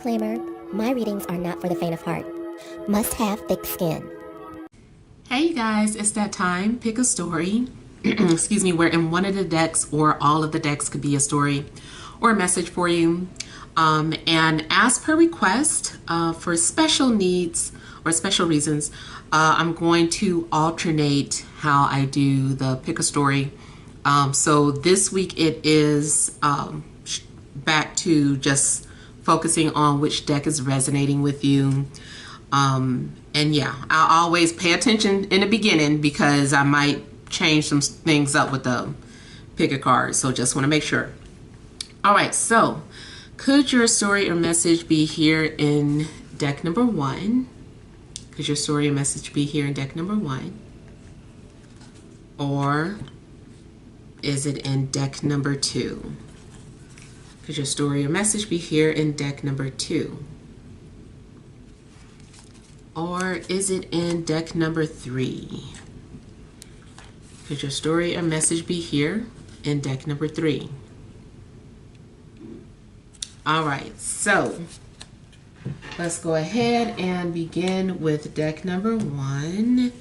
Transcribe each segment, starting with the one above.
Disclaimer, my readings are not for the faint of heart. Must have thick skin. Hey you guys, it's that time. Pick a story. Excuse me, where in one of the decks or all of the decks could be a story or a message for you. And as per request, for special needs or special reasons, I'm going to alternate how I do the pick a story. So this week it is back to just focusing on which deck is resonating with you. And yeah, I'll always pay attention in the beginning because I might change some things up with the pick a card. So just want to make sure. All right, so could your story or message be here in deck number 1? Could your story or message be here in deck number 1? Or is it in deck number 2? Could your story or message be here in deck number 2? Or is it in deck number 3? Could your story or message be here in deck number 3? All right, so let's go ahead and begin with deck number 1.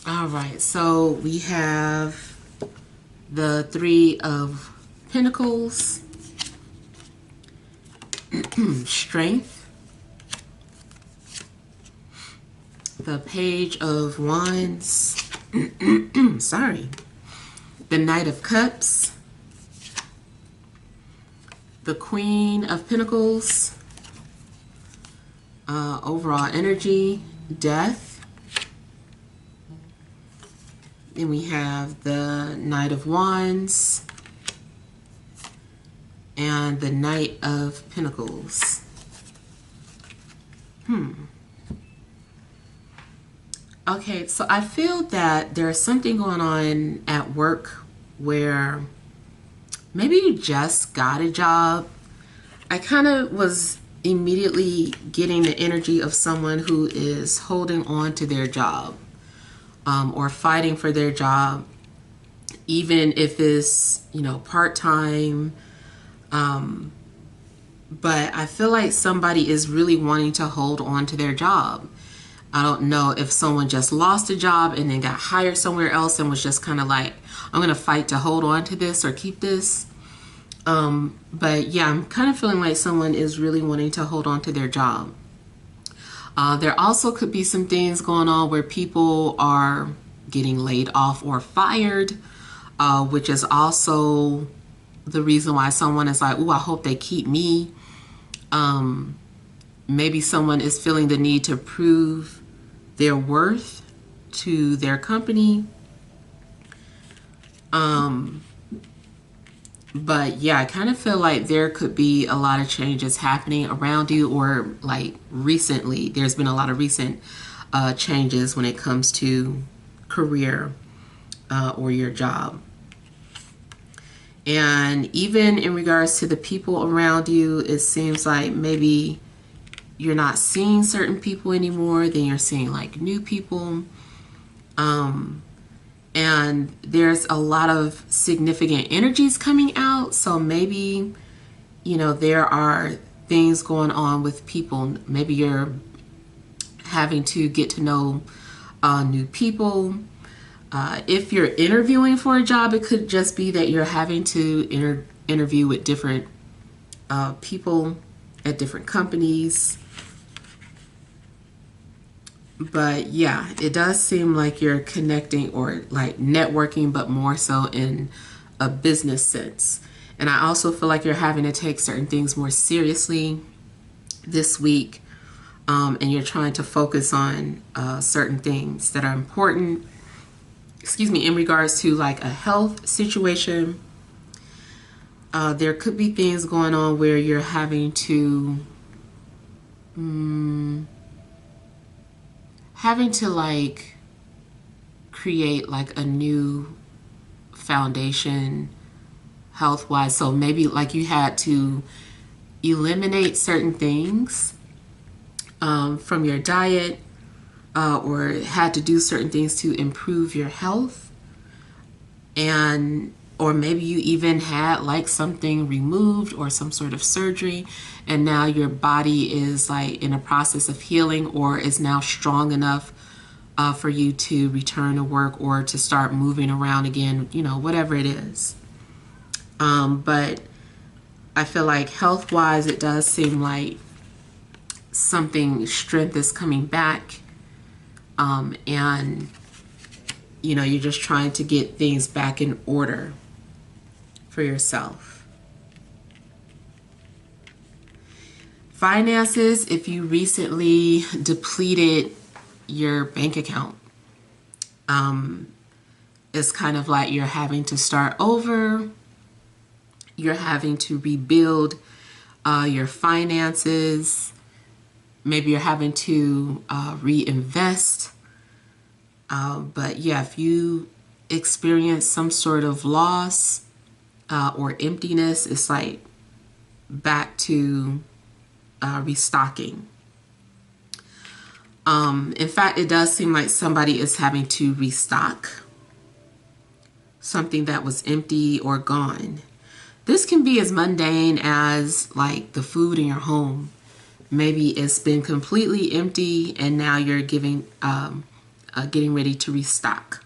All right, so we have the 3 of Pentacles, Strength, the Page of Wands, sorry, the Knight of Cups, the Queen of Pentacles, overall energy, Death. Then we have the Knight of Wands and the Knight of Pentacles. Okay, so I feel that there's something going on at work where maybe you just got a job. I kind of was immediately getting the energy of someone who is holding on to their job. Or fighting for their job, even if it's, you know, part-time. But I feel like somebody is really wanting to hold on to their job. I don't know if someone just lost a job and then got hired somewhere else and was just kind of like, I'm going to fight to hold on to this or keep this. But yeah, I'm kind of feeling like someone is really wanting to hold on to their job. There also could be some things going on where people are getting laid off or fired, which is also the reason why someone is like, "Ooh, I hope they keep me." Maybe someone is feeling the need to prove their worth to their company. But yeah, I kind of feel like there could be a lot of changes happening around you, or like recently, there's been a lot of recent changes when it comes to career or your job. And even in regards to the people around you, it seems like maybe you're not seeing certain people anymore, then you're seeing like new people. And there's a lot of significant energies coming out. So maybe, you know, there are things going on with people. Maybe you're having to get to know new people. If you're interviewing for a job, it could just be that you're having to interview with different people at different companies. But yeah, it does seem like you're connecting or like networking, but more so in a business sense. And I also feel like you're having to take certain things more seriously this week. And you're trying to focus on certain things that are important, in regards to like a health situation. There could be things going on where you're having to like create like a new foundation health-wise. So maybe like you had to eliminate certain things from your diet, or had to do certain things to improve your health. and or maybe you even had like something removed or some sort of surgery, and now your body is like in a process of healing, or is now strong enough for you to return to work or to start moving around again, you know, whatever it is. But I feel like health wise, it does seem like strength is coming back. And you know, you're just trying to get things back in order for yourself. Finances, if you recently depleted your bank account, it's kind of like you're having to start over. You're having to rebuild your finances. Maybe you're having to reinvest. But yeah, if you experience some sort of loss or emptiness, it's like back to restocking. In fact, it does seem like somebody is having to restock something that was empty or gone. This can be as mundane as like the food in your home. Maybe it's been completely empty and now you're getting ready to restock.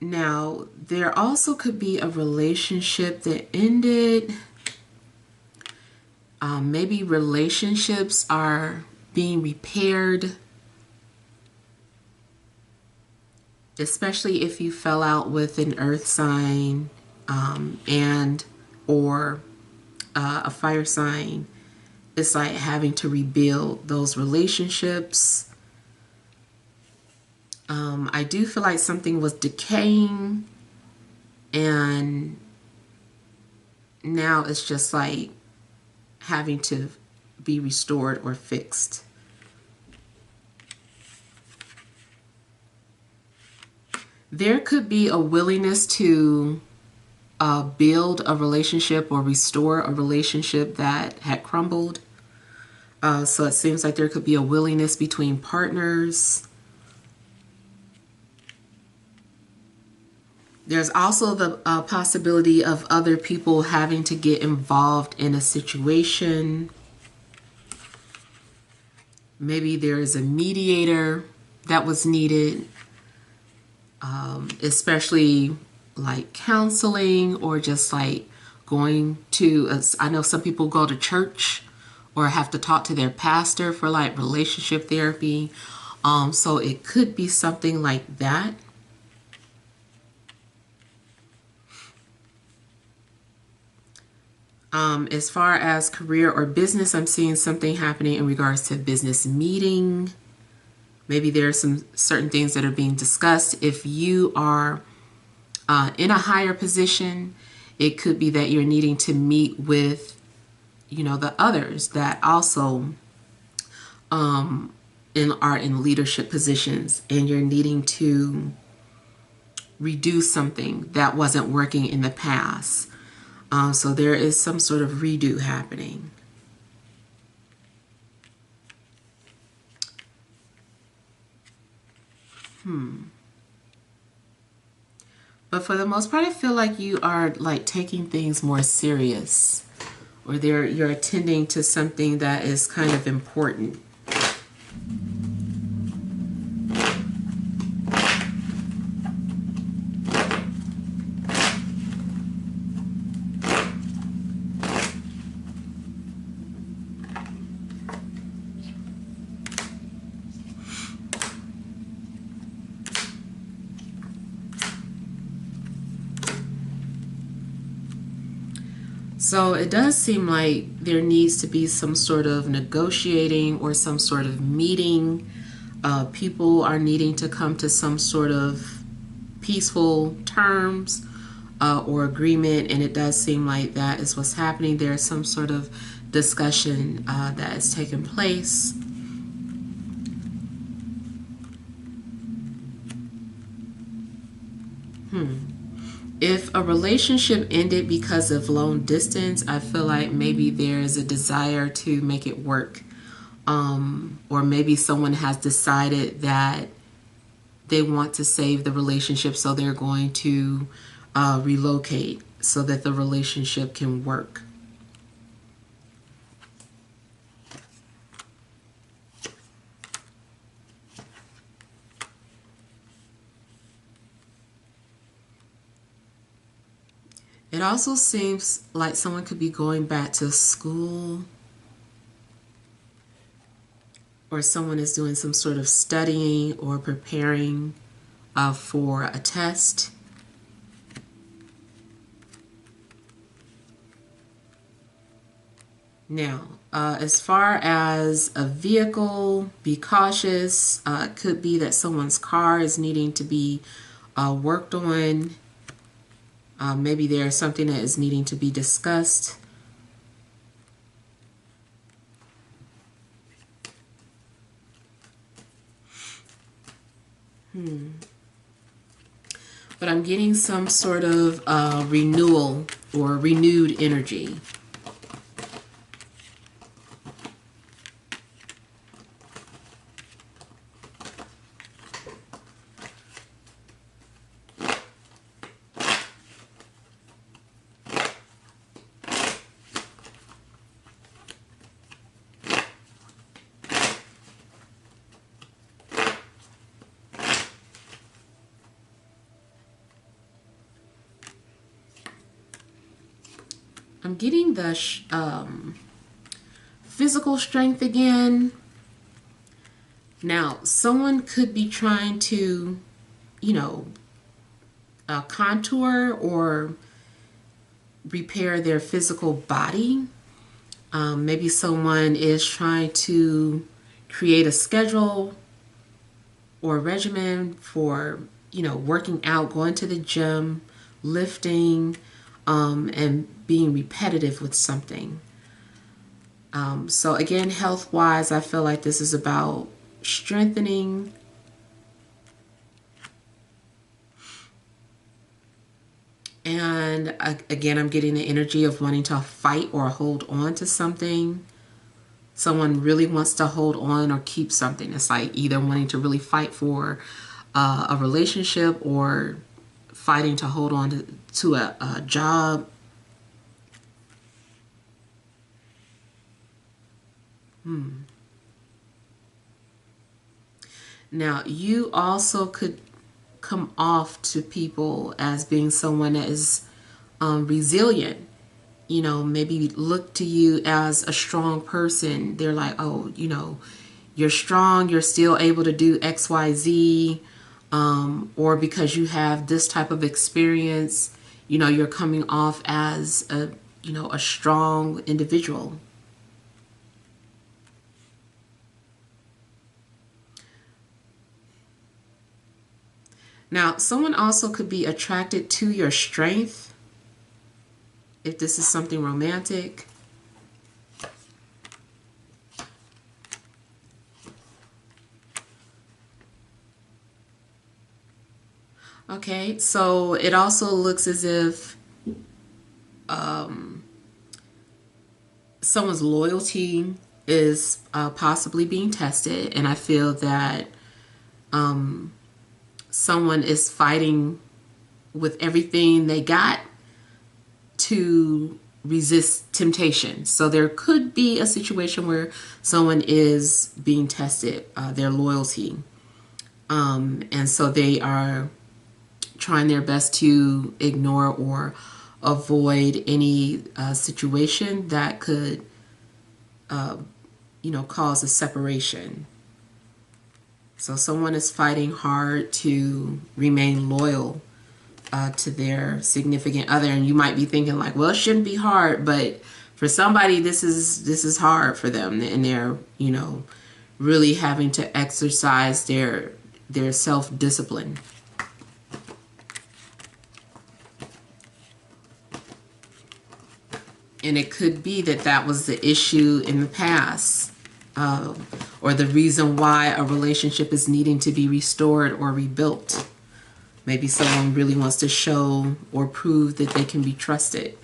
Now, there also could be a relationship that ended. Maybe relationships are being repaired, especially if you fell out with an earth sign and or a fire sign. It's like having to rebuild those relationships. I do feel like something was decaying and now it's just like having to be restored or fixed. There could be a willingness to build a relationship or restore a relationship that had crumbled. So it seems like there could be a willingness between partners. There's also the possibility of other people having to get involved in a situation. Maybe there is a mediator that was needed, especially like counseling or just like going to, I know some people go to church or have to talk to their pastor for like relationship therapy. So it could be something like that. As far as career or business, I'm seeing something happening in regards to business meeting. Maybe there are some certain things that are being discussed. If you are in a higher position, it could be that you're needing to meet with, you know, the others that also are in leadership positions, and you're needing to redo something that wasn't working in the past. So there is some sort of redo happening. But for the most part, I feel like you are like taking things more serious, or you're attending to something that is kind of important. So it does seem like there needs to be some sort of negotiating or some sort of meeting. People are needing to come to some sort of peaceful terms or agreement, and it does seem like that is what's happening. There's some sort of discussion that is taking place. If a relationship ended because of long distance, I feel like maybe there's a desire to make it work or maybe someone has decided that they want to save the relationship, so they're going to relocate so that the relationship can work. It also seems like someone could be going back to school, or someone is doing some sort of studying or preparing for a test. Now, as far as a vehicle, be cautious. It could be that someone's car is needing to be worked on. Maybe there's something that is needing to be discussed. But I'm getting some sort of renewal or renewed energy. I'm getting the physical strength again. Now, someone could be trying to, contour or repair their physical body. Maybe someone is trying to create a schedule or a regimen for, working out, going to the gym, lifting, and being repetitive with something. So again, health-wise, I feel like this is about strengthening. And again, I'm getting the energy of wanting to fight or hold on to something. Someone really wants to hold on or keep something. It's like either wanting to really fight for a relationship or fighting to hold on to a job. Now, you also could come off to people as being someone that is resilient. Maybe look to you as a strong person. They're like, oh, you're strong, you're still able to do X, Y, Z, or because you have this type of experience, you're coming off as a strong individual. Now, someone also could be attracted to your strength if this is something romantic. Okay, so it also looks as if someone's loyalty is possibly being tested, and I feel that someone is fighting with everything they got to resist temptation. So there could be a situation where someone is being tested, their loyalty. And so they are trying their best to ignore or avoid any situation that could, cause a separation. So someone is fighting hard to remain loyal to their significant other, and you might be thinking like, well, it shouldn't be hard, but for somebody, this is hard for them, and they're really having to exercise their self-discipline. And it could be that was the issue in the past, or the reason why a relationship is needing to be restored or rebuilt. Maybe someone really wants to show or prove that they can be trusted.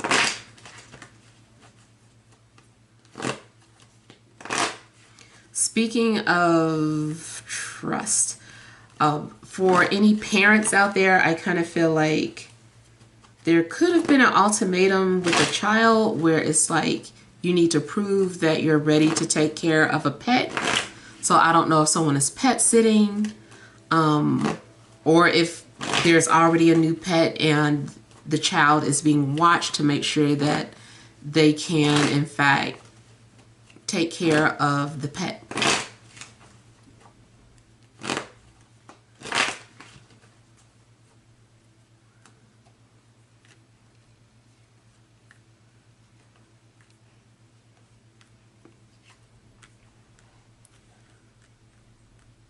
speaking of trust, for any parents out there, I kind of feel like there could have been an ultimatum with a child where it's like you need to prove that you're ready to take care of a pet. So I don't know if someone is pet sitting, or if there's already a new pet and the child is being watched to make sure that they can, in fact, take care of the pet.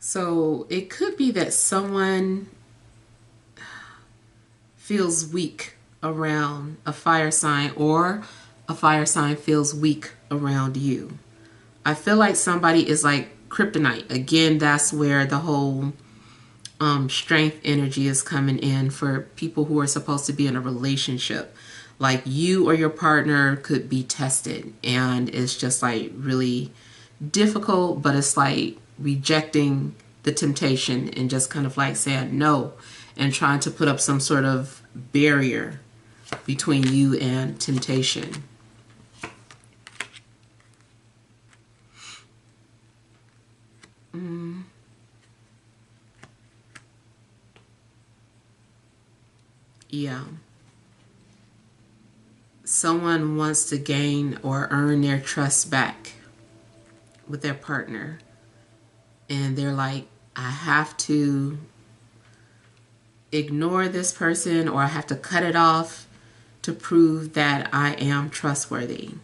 So it could be that someone feels weak around a fire sign, or a fire sign feels weak around you. I feel like somebody is like kryptonite. Again, that's where the whole strength energy is coming in for people who are supposed to be in a relationship. Like you or your partner could be tested and it's just like really difficult, but it's like rejecting the temptation and just kind of like saying no and trying to put up some sort of barrier between you and temptation. Yeah. Someone wants to gain or earn their trust back with their partner. And they're like, I have to ignore this person, or I have to cut it off to prove that I am trustworthy.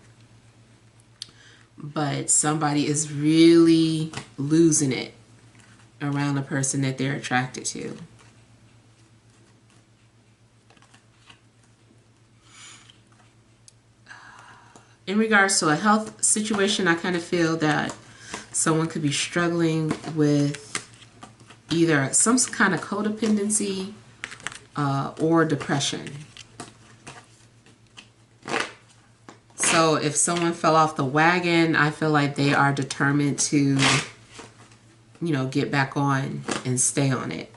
But somebody is really losing it around the person that they're attracted to. In regards to a health situation, I kind of feel that someone could be struggling with either some kind of codependency or depression. So if someone fell off the wagon, I feel like they are determined to, get back on and stay on it.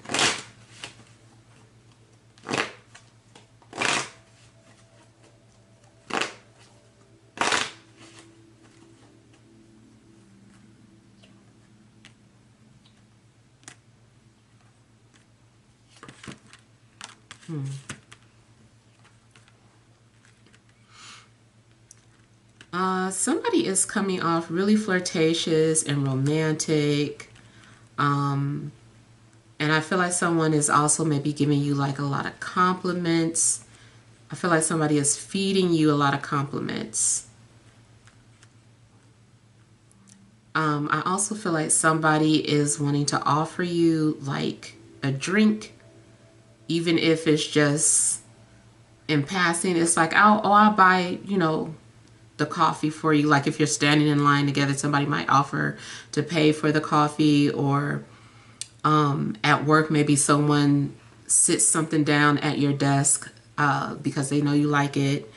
Somebody is coming off really flirtatious and romantic. And I feel like someone is also maybe giving you like a lot of compliments. I feel like somebody is feeding you a lot of compliments. I also feel like somebody is wanting to offer you like a drink, even if it's just in passing. It's like, I'll buy, the coffee for you. Like if you're standing in line together, somebody might offer to pay for the coffee, or at work, maybe someone sits something down at your desk because they know you like it.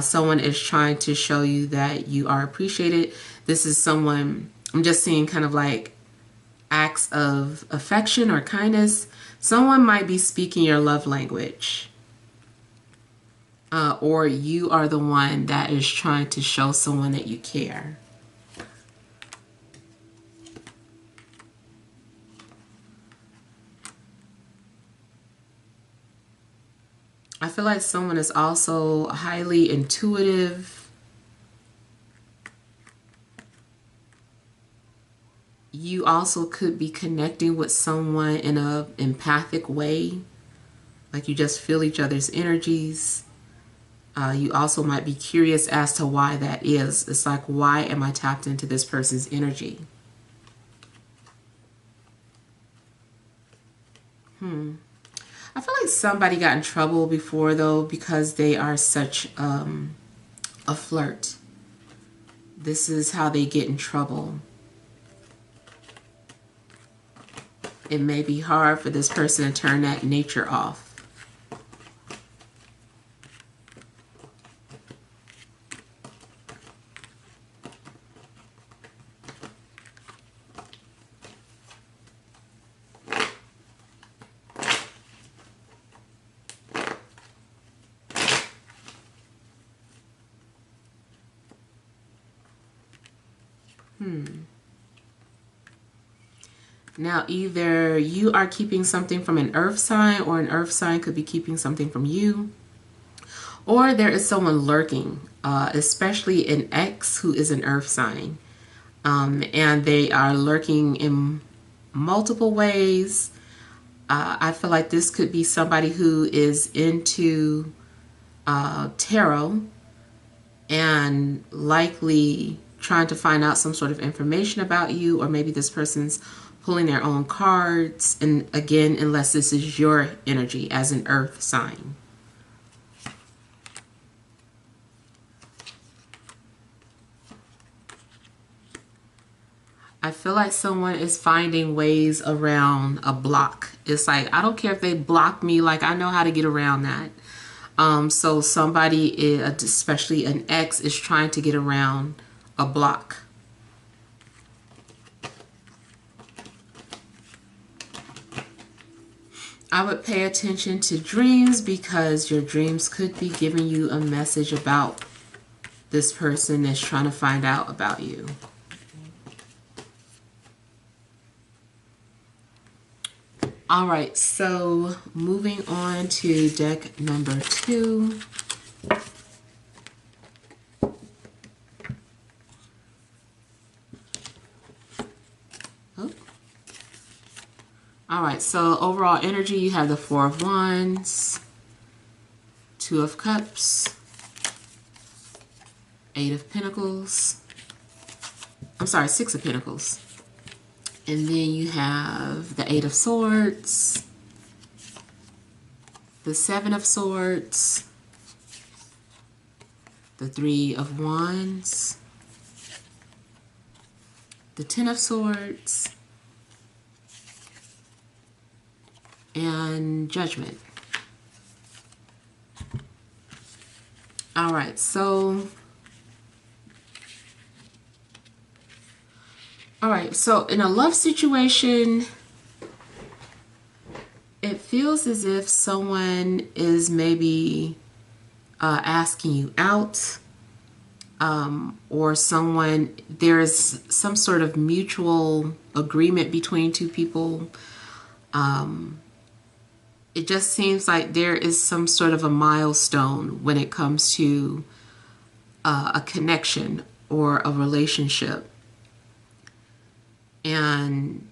Someone is trying to show you that you are appreciated. This is someone, I'm just seeing kind of like acts of affection or kindness. Someone might be speaking your love language. Or you are the one that is trying to show someone that you care. I feel like someone is also highly intuitive. You also could be connecting with someone in an empathic way. Like you just feel each other's energies. You also might be curious as to why that is. It's like, why am I tapped into this person's energy? I feel like somebody got in trouble before, though, because they are such a flirt. This is how they get in trouble. It may be hard for this person to turn that nature off. Now, either you are keeping something from an earth sign, or an earth sign could be keeping something from you. Or there is someone lurking, especially an ex who is an earth sign. And they are lurking in multiple ways. I feel like this could be somebody who is into tarot and likely trying to find out some sort of information about you, or maybe this person's pulling their own cards. And again, unless this is your energy as an earth sign. I feel like someone is finding ways around a block. It's like, I don't care if they block me, like I know how to get around that. So somebody, especially an ex, is trying to get around a block. I would pay attention to dreams, because your dreams could be giving you a message about this person that's trying to find out about you. All right, so moving on to deck number 2. Oh. All right, so overall energy, you have the 4 of Wands, 2 of Cups, 8 of Pentacles. I'm sorry, 6 of Pentacles. And then you have the 8 of Swords, the 7 of Swords, the 3 of Wands, the 10 of Swords, and Judgment. All right, so in a love situation, it feels as if someone is maybe asking you out, or there's some sort of mutual agreement between two people. It just seems like there is some sort of a milestone when it comes to a connection or a relationship. And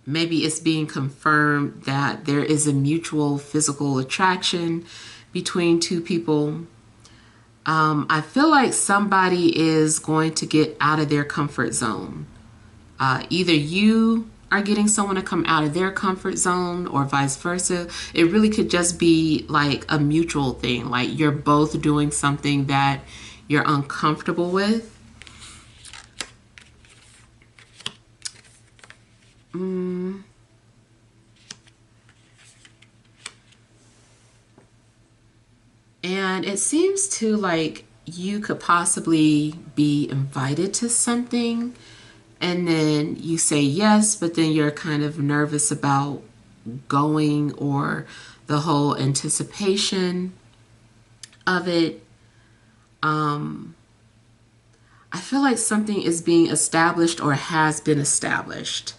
maybe it's being confirmed that there is a mutual physical attraction between two people. I feel like somebody is going to get out of their comfort zone. Either you are getting someone to come out of their comfort zone, or vice versa. It really could just be like a mutual thing. Like you're both doing something that you're uncomfortable with. And it seems to like you could possibly be invited to something, and then you say yes, but then you're kind of nervous about going, or the whole anticipation of it. I feel like something is being established or has been established.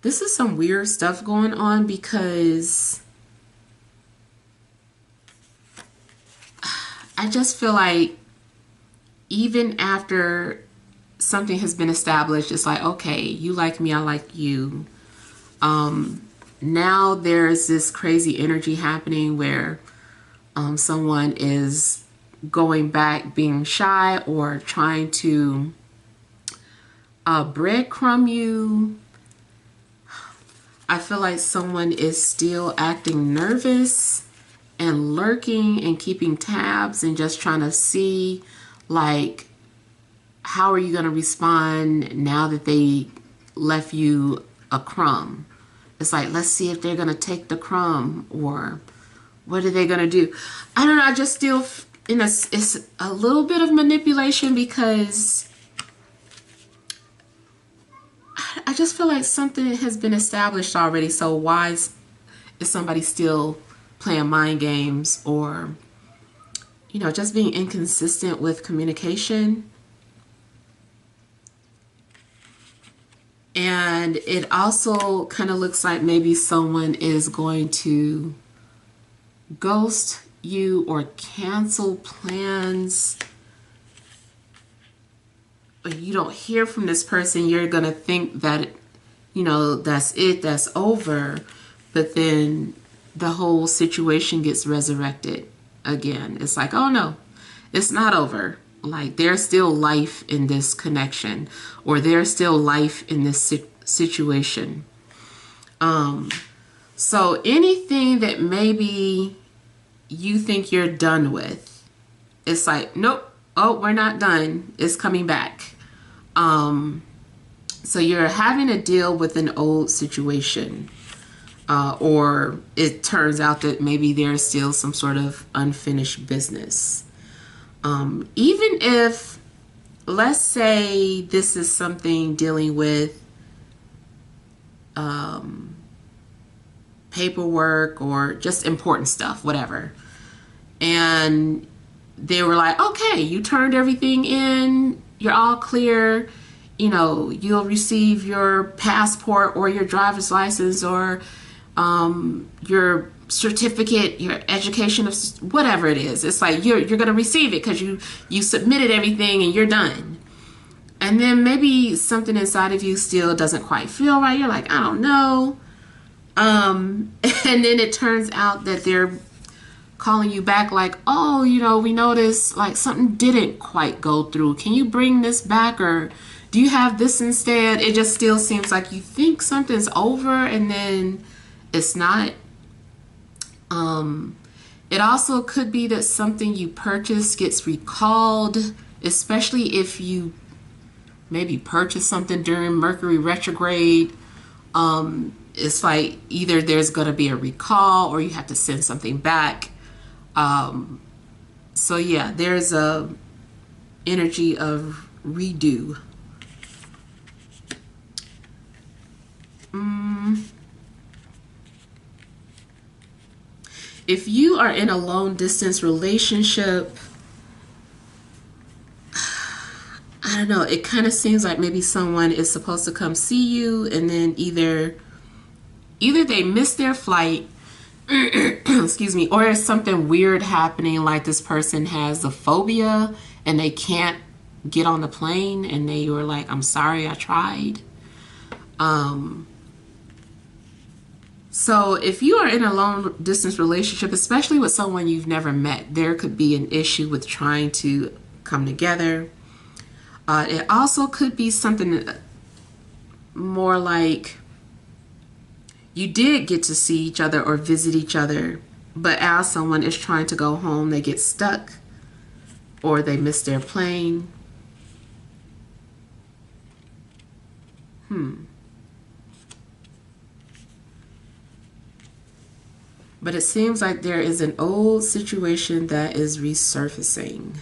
This is some weird stuff going on, because I just feel like even after something has been established, it's like, okay, you like me, I like you. Now there's this crazy energy happening where someone is going back, being shy, or trying to breadcrumb you. I feel like someone is still acting nervous and lurking and keeping tabs and just trying to see, like, how are you going to respond now that they left you a crumb? It's like, let's see if they're going to take the crumb, or what are they going to do? I don't know. I just still, it's a little bit of manipulation, because I just feel like something has been established already. So why is somebody still playing mind games, or just being inconsistent with communication. And it also kind of looks like maybe someone is going to ghost you or cancel plans. But you don't hear from this person. You're going to think that, that's it, that's over. But then the whole situation gets resurrected again. It's like, oh no, it's not over. Like, there's still life in this connection, or there's still life in this situation. So anything that maybe you think you're done with, it's like, nope, oh, we're not done. It's coming back. So you're having to deal with an old situation, or it turns out that maybe there's still some sort of unfinished business. Even if, let's say this is something dealing with paperwork or just important stuff, whatever. And they were like, okay, you turned everything in, you're all clear, you'll receive your passport or your driver's license or your certificate, your education of whatever it is. It's like you're going to receive it because you submitted everything and you're done. And then maybe something inside of you still doesn't quite feel right. You're like, I don't know. And then it turns out that they're calling you back like, oh, we noticed like something didn't quite go through. Can you bring this back, or do you have this instead? It just still seems like you think something's over and then it's not. It also could be that something you purchased gets recalled, especially if you maybe purchase something during Mercury retrograde. It's like either there's going to be a recall or you have to send something back. So yeah, there's a energy of redo. If you are in a long distance relationship, I don't know, it kind of seems like maybe someone is supposed to come see you, and then either they miss their flight, excuse me, or there's something weird happening, like this person has a phobia and they can't get on the plane, and they were like, I'm sorry, I tried. So if you are in a long distance relationship, especially with someone you've never met, there could be an issue with trying to come together. It also could be something more like you did get to see each other or visit each other, but as someone is trying to go home, they get stuck or they miss their plane. But it seems like there is an old situation that is resurfacing.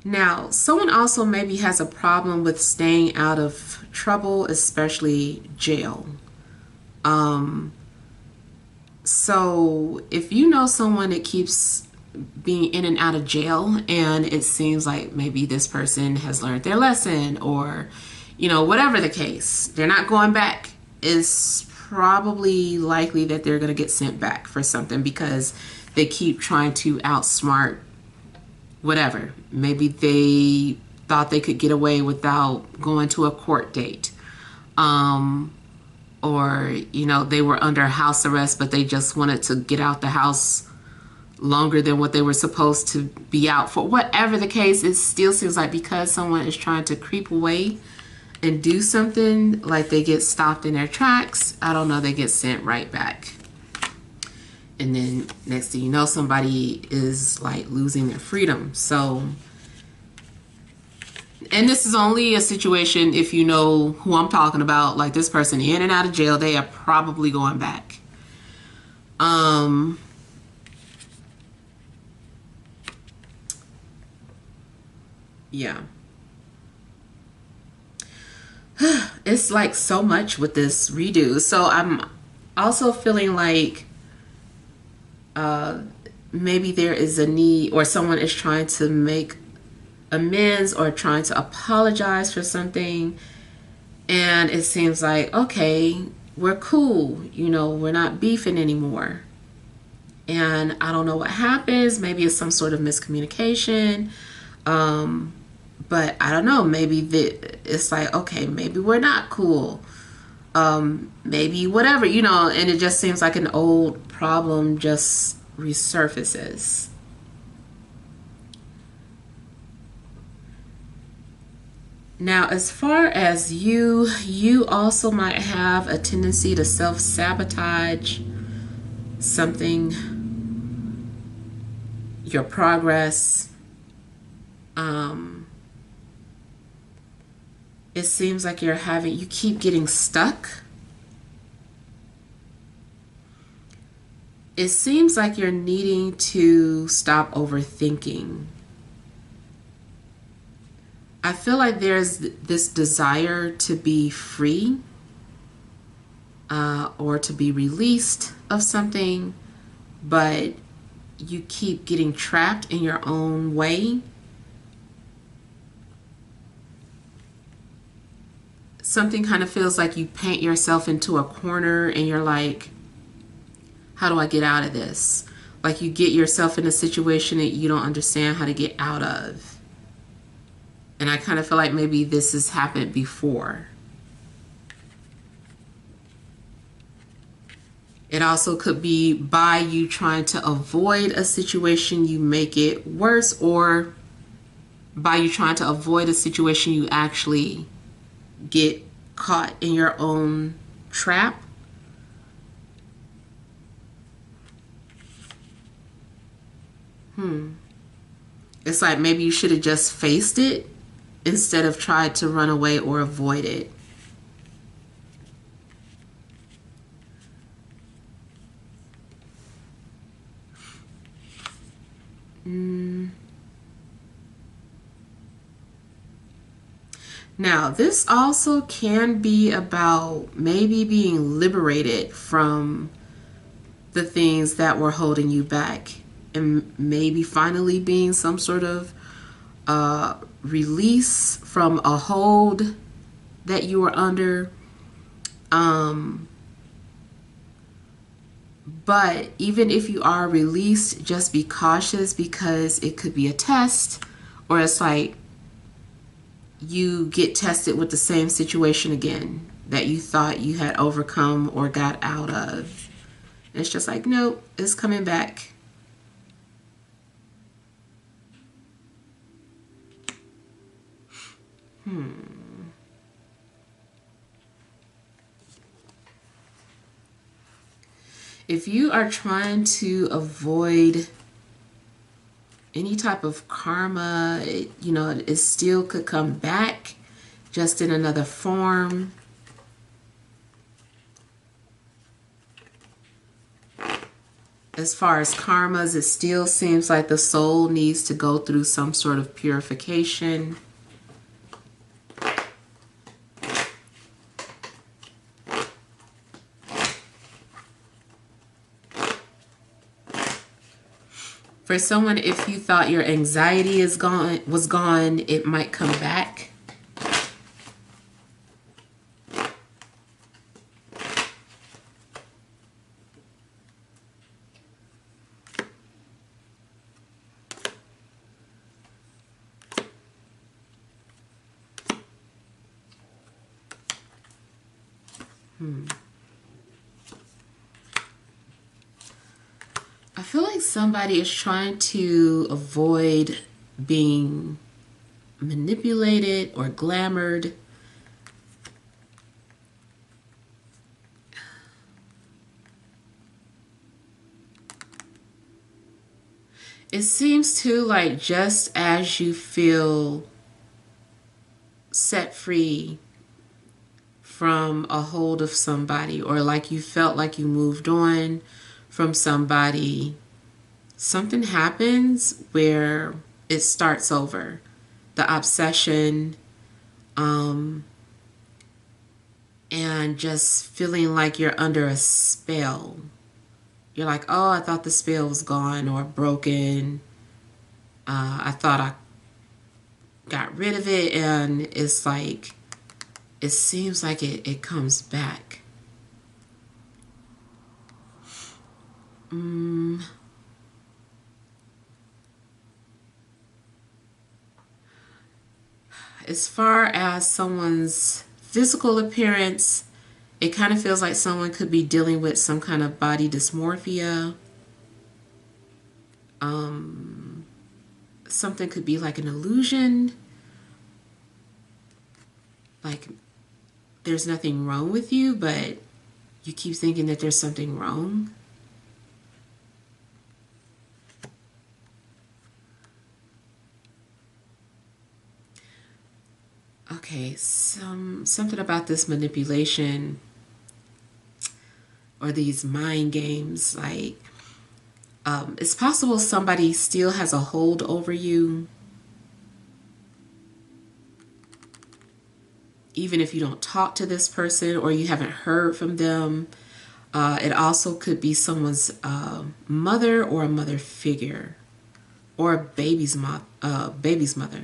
Now, someone also maybe has a problem with staying out of trouble, especially jail. So if you know someone that keeps being in and out of jail, and it seems like maybe this person has learned their lesson, or whatever the case, they're not going back, it's probably likely that they're going to get sent back for something because they keep trying to outsmart whatever. Maybe they thought they could get away without going to a court date, or they were under house arrest, but they just wanted to get out the house longer than what they were supposed to be out for. Whatever the case, it still seems like because someone is trying to creep away and do something, like they get stopped in their tracks. I don't know, they get sent right back. And then next thing you know, somebody is like losing their freedom. So, and this is only a situation if you know who I'm talking about, like this person in and out of jail, they are probably going back. Yeah. it's like so much with this redo. So I'm also feeling like maybe there is a need, or someone is trying to make amends or trying to apologize for something, and it seems like, okay, we're cool, you know, we're not beefing anymore. And I don't know what happens. Maybe it's some sort of miscommunication. But I don't know. Maybe it's like, okay, maybe we're not cool. Maybe whatever, you know, and it just seems like an old problem just resurfaces. Now, as far as you also might have a tendency to self-sabotage something, your progress. It seems like you keep getting stuck. It seems like you're needing to stop overthinking. I feel like there's this desire to be free, or to be released of something, but you keep getting trapped in your own way. Something kind of feels like you paint yourself into a corner and you're like, how do I get out of this? Like you get yourself in a situation that you don't understand how to get out of. And I kind of feel like maybe this has happened before. It also could be by you trying to avoid a situation, you make it worse, or by you trying to avoid a situation, you actually get caught in your own trap. It's like maybe you should have just faced it instead of tried to run away or avoid it. Now, this also can be about maybe being liberated from the things that were holding you back, and maybe finally being some sort of release from a hold that you were under. But even if you are released, just be cautious, because it could be a test, or it's like you get tested with the same situation again that you thought you had overcome or got out of. And it's just like, nope, it's coming back. If you are trying to avoid any type of karma, it still could come back, just in another form. As far as karmas, it still seems like the soul needs to go through some sort of purification. For someone, if you thought your anxiety was gone, it might come back. I feel like somebody is trying to avoid being manipulated or glamored. It seems too like just as you feel set free from a hold of somebody, or like you felt like you moved on from somebody, something happens where it starts over. The obsession, and just feeling like you're under a spell. You're like, oh, I thought the spell was gone or broken. I thought I got rid of it, and it's like, it seems like it comes back. As far as someone's physical appearance, it kind of feels like someone could be dealing with some kind of body dysmorphia. Something could be like an illusion. Like there's nothing wrong with you, but you keep thinking that there's something wrong. Okay, something about this manipulation or these mind games, like it's possible somebody still has a hold over you, even if you don't talk to this person or you haven't heard from them. It also could be someone's mother or a mother figure, or a baby's mother.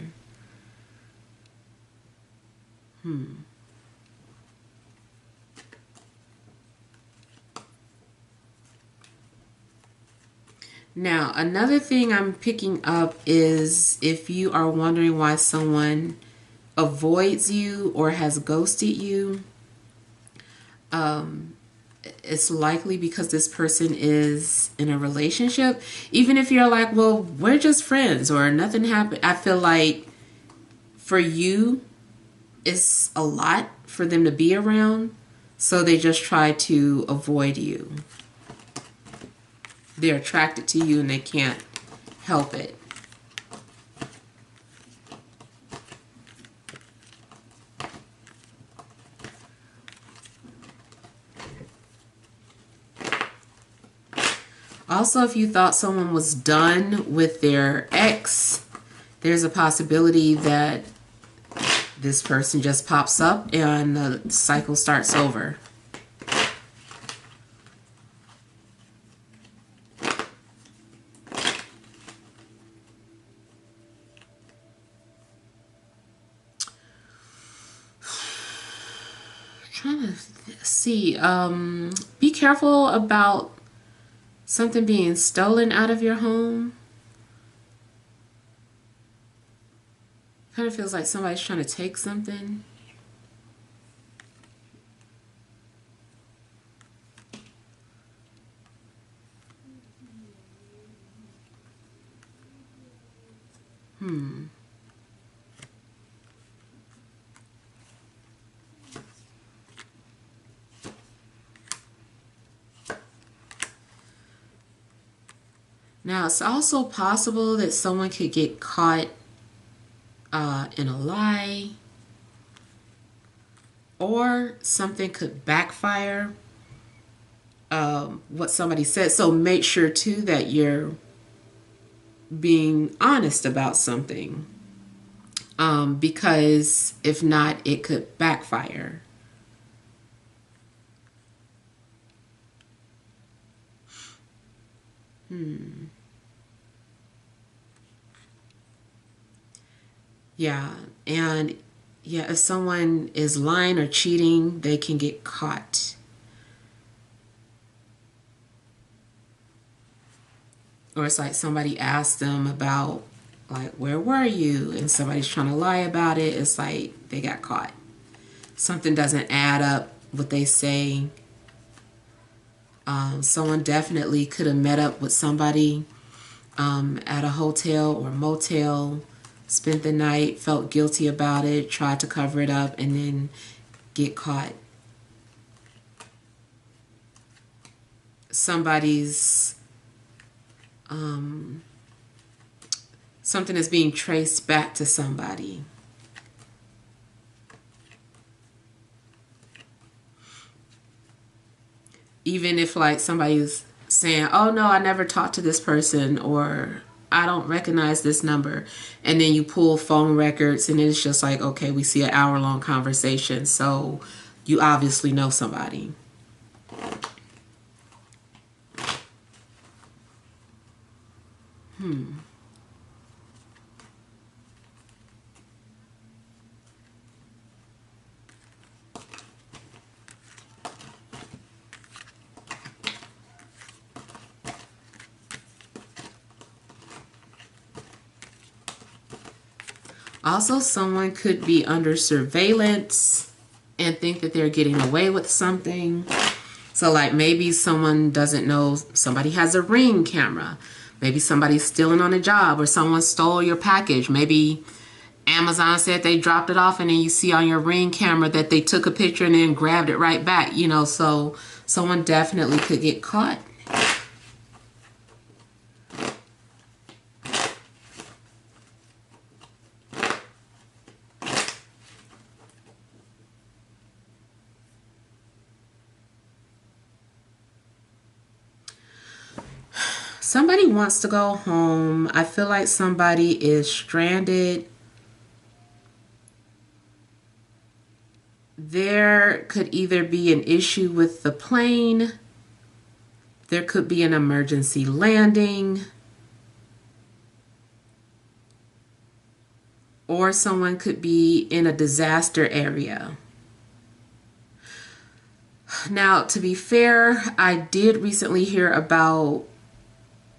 Now, another thing I'm picking up is if you are wondering why someone avoids you or has ghosted you, it's likely because this person is in a relationship. Even if you're like, well, we're just friends or nothing happened, I feel like for you, it's a lot for them to be around, so they just try to avoid you. They're attracted to you and they can't help it. Also, if you thought someone was done with their ex, there's a possibility that this person just pops up and the cycle starts over. Trying to see, be careful about something being stolen out of your home. Kind of feels like somebody's trying to take something. Now, it's also possible that someone could get caught in a lie, or something could backfire what somebody said. So make sure too that you're being honest about something, because if not, it could backfire. Yeah, and yeah, if someone is lying or cheating, they can get caught. Or it's like somebody asked them about, like, where were you? And somebody's trying to lie about it. It's like they got caught. Something doesn't add up what they say. Someone definitely could have met up with somebody at a hotel or motel, spent the night, felt guilty about it, tried to cover it up, and then get caught. Somebody's something is being traced back to somebody. Even if like somebody's saying, oh no, I never talked to this person, or I don't recognize this number, and then you pull phone records and it's just like, okay, we see an hour-long conversation, so you obviously know somebody. Also, someone could be under surveillance and think that they're getting away with something. So like maybe someone doesn't know somebody has a Ring camera. Maybe somebody's stealing on a job, or someone stole your package. Maybe Amazon said they dropped it off, and then you see on your Ring camera that they took a picture and then grabbed it right back, you know, so someone definitely could get caught. Somebody wants to go home. I feel like somebody is stranded. There could either be an issue with the plane. There could be an emergency landing. Or someone could be in a disaster area. Now, to be fair, I did recently hear about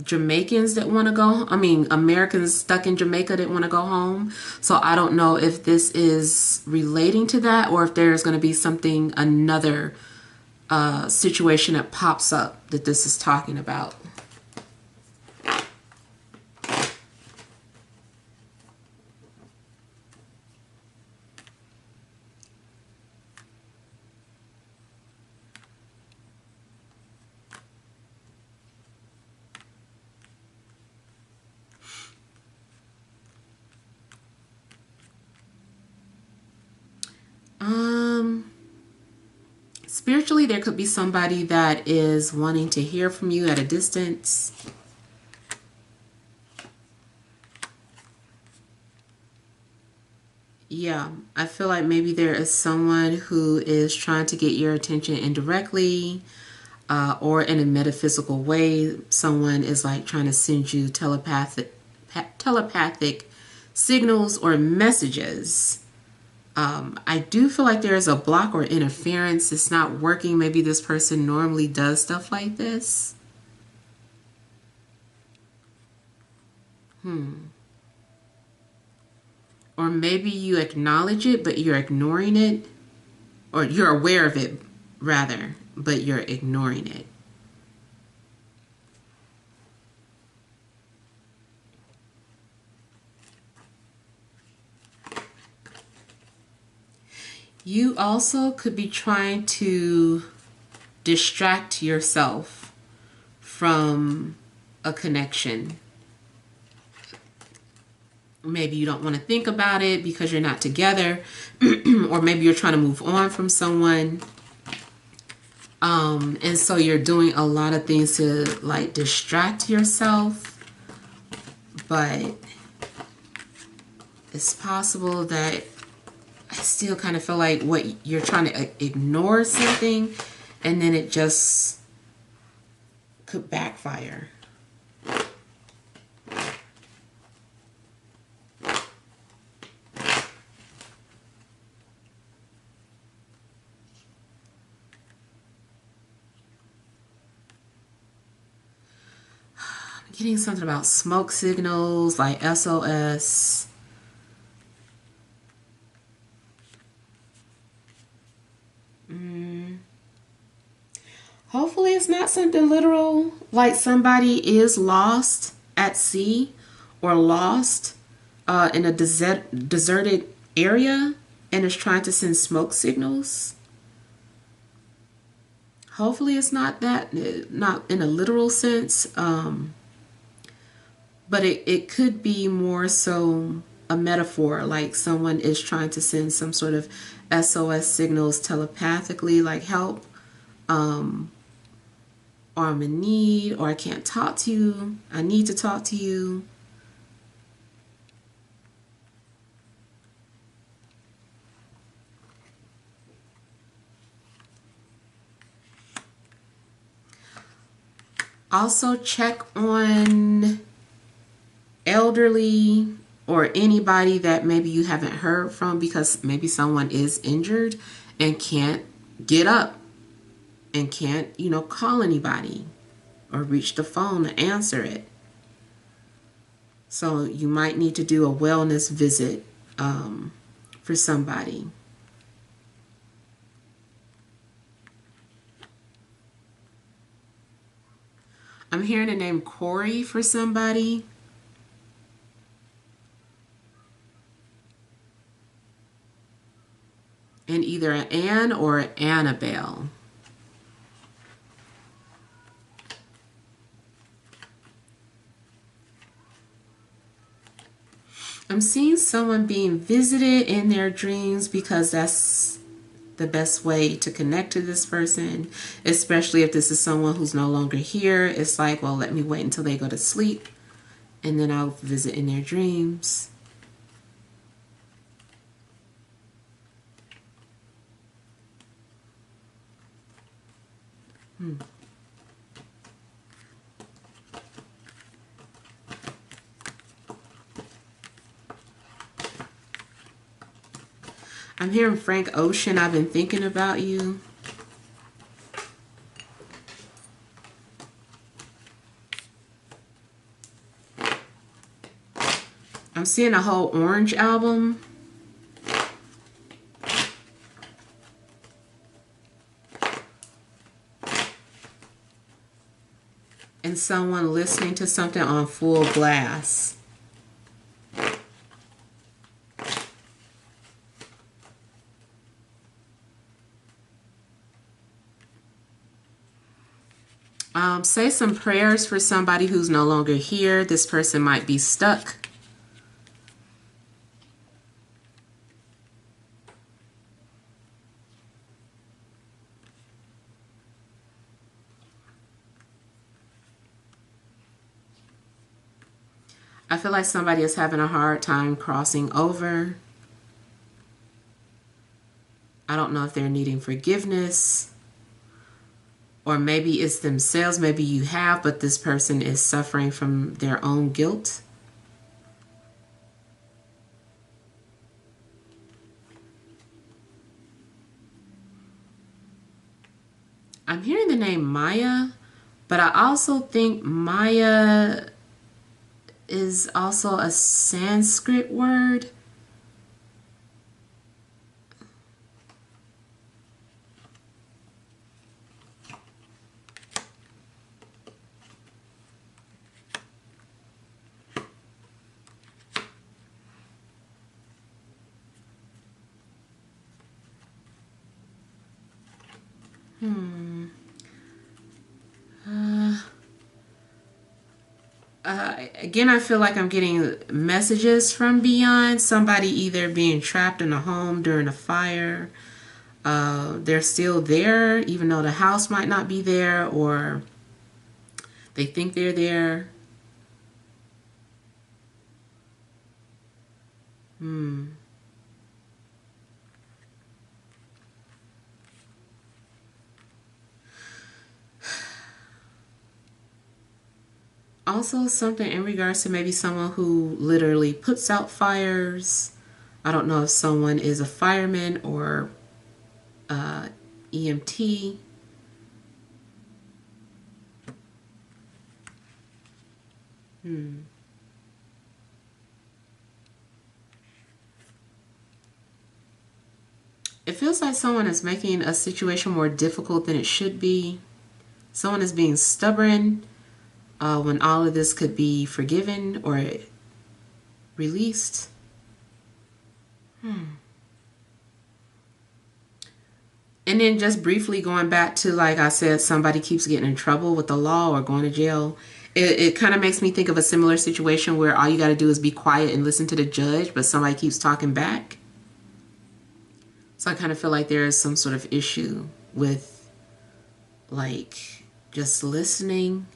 Jamaicans that want to go, Americans stuck in Jamaica that want to go home. So I don't know if this is relating to that, or if there's going to be another situation that pops up that this is talking about. Spiritually, there could be somebody that is wanting to hear from you at a distance. Yeah, I feel like maybe there is someone who is trying to get your attention indirectly, or in a metaphysical way. Someone is like trying to send you telepathic signals or messages. I do feel like there is a block or interference. It's not working. Maybe this person normally does stuff like this. Or maybe you acknowledge it, but you're ignoring it. Or you're aware of it, rather, but you're ignoring it. You also could be trying to distract yourself from a connection. Maybe you don't want to think about it because you're not together, or maybe you're trying to move on from someone. And so you're doing a lot of things to like distract yourself, but it's possible that I still kind of feel like what you're trying to ignore something, and then it just could backfire. I'm getting something about smoke signals, like SOS. Hopefully it's not something literal, like somebody is lost at sea or lost in a deserted area and is trying to send smoke signals. Hopefully it's not that, not in a literal sense, but it could be more so a metaphor, like someone is trying to send some sort of SOS signals telepathically, like help, or I'm in need, or I can't talk to you, I need to talk to you. Also check on elderly or anybody that maybe you haven't heard from, because maybe someone is injured and can't get up and can't, call anybody or reach the phone to answer it. So you might need to do a wellness visit for somebody. I'm hearing the name Corey for somebody. And either an Ann or an Annabelle. I'm seeing someone being visited in their dreams, because that's the best way to connect to this person, especially if this is someone who's no longer here. It's like, well, let me wait until they go to sleep and then I'll visit in their dreams. I'm hearing Frank Ocean, I've been thinking about you. I'm seeing a whole Orange album. And someone listening to something on full blast. Say some prayers for somebody who's no longer here. This person might be stuck. I feel like somebody is having a hard time crossing over. I don't know if they're needing forgiveness, or maybe it's themselves. Maybe you have, but this person is suffering from their own guilt. I'm hearing the name Maya, but I also think Maya is also a Sanskrit word. Again, I feel like I'm getting messages from beyond. Somebody either being trapped in a home during a fire. They're still there, even though the house might not be there, or they think they're there. Also, something in regards to maybe someone who literally puts out fires. I don't know if someone is a fireman or EMT. It feels like someone is making a situation more difficult than it should be. Someone is being stubborn when all of this could be forgiven or released. And then just briefly going back to, like I said, somebody keeps getting in trouble with the law or going to jail. It kind of makes me think of a similar situation where all you got to do is be quiet and listen to the judge, but somebody keeps talking back. So I kind of feel like there is some sort of issue with, like, just listening.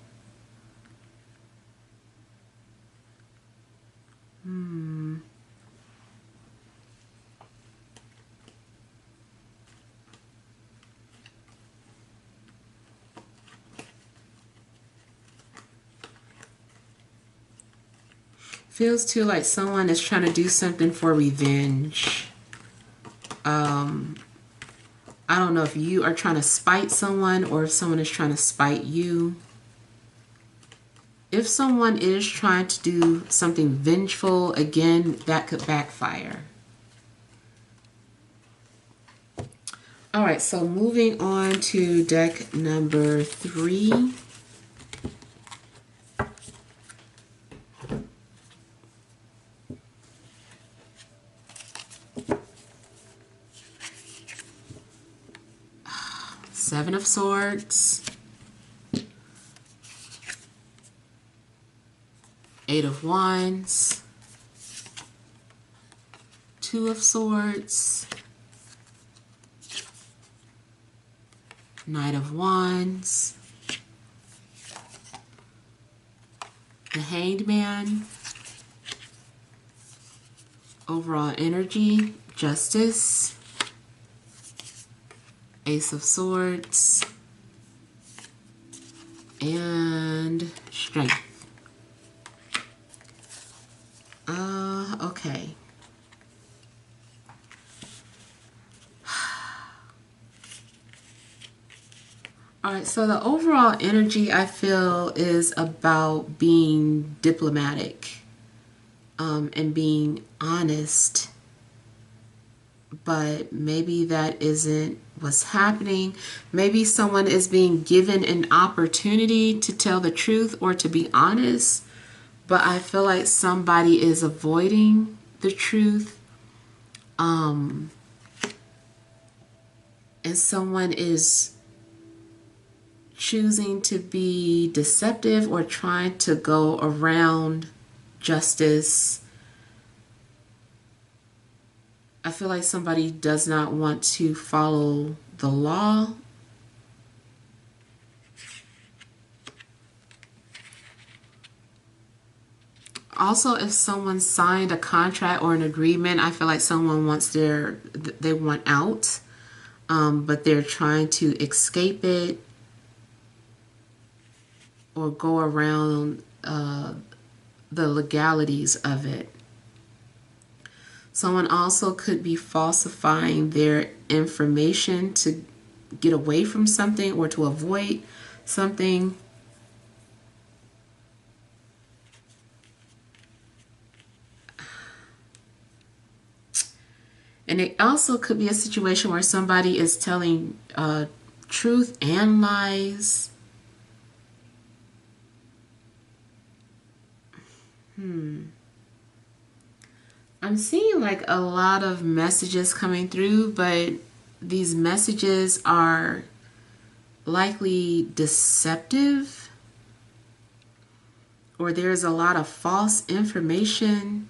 Feels too like someone is trying to do something for revenge. I don't know if you are trying to spite someone or if someone is trying to spite you. If someone is trying to do something vengeful, again, that could backfire. All right, so moving on to deck number 3. Seven of Swords, Eight of Wands, Two of Swords, Knight of Wands, the Hanged Man, overall energy, Justice, Ace of Swords, and Strength. Okay. All right, so the overall energy I feel is about being diplomatic and being honest, but maybe that isn't what's happening. Maybe someone is being given an opportunity to tell the truth or to be honest, but I feel like somebody is avoiding the truth. And someone is choosing to be deceptive or trying to go around justice. I feel like somebody does not want to follow the law. Also, if someone signed a contract or an agreement, I feel like someone wants they want out, but they're trying to escape it or go around the legalities of it. Someone also could be falsifying their information to get away from something or to avoid something. And it also could be a situation where somebody is telling truth and lies. I'm seeing like a lot of messages coming through, but these messages are likely deceptive, or there's a lot of false information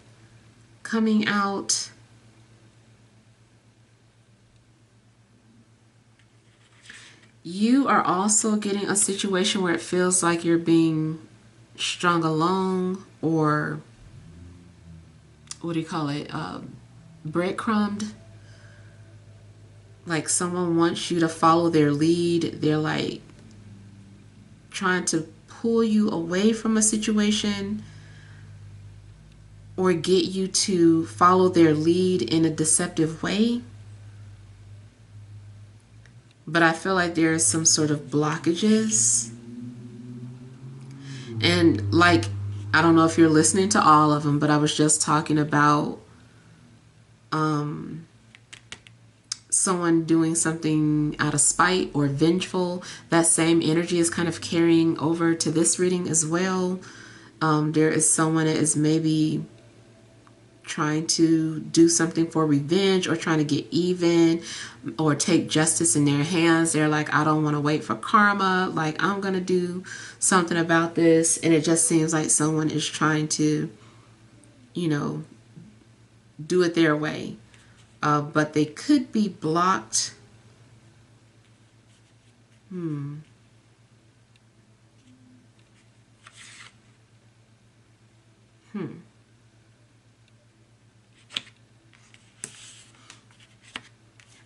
coming out. You are also getting a situation where it feels like you're being strung along, or what do you call it? Breadcrumbed. Like someone wants you to follow their lead. They're like trying to pull you away from a situation or get you to follow their lead in a deceptive way. But I feel like there is some sort of blockages. And like, I don't know if you're listening to all of them, but I was just talking about someone doing something out of spite or vengeful. That same energy is kind of carrying over to this reading as well. There is someone that is maybe trying to do something for revenge or trying to get even or take justice in their hands. They're like, I don't want to wait for karma. Like, I'm going to do something about this. And it just seems like someone is trying to, you know, do it their way. But they could be blocked.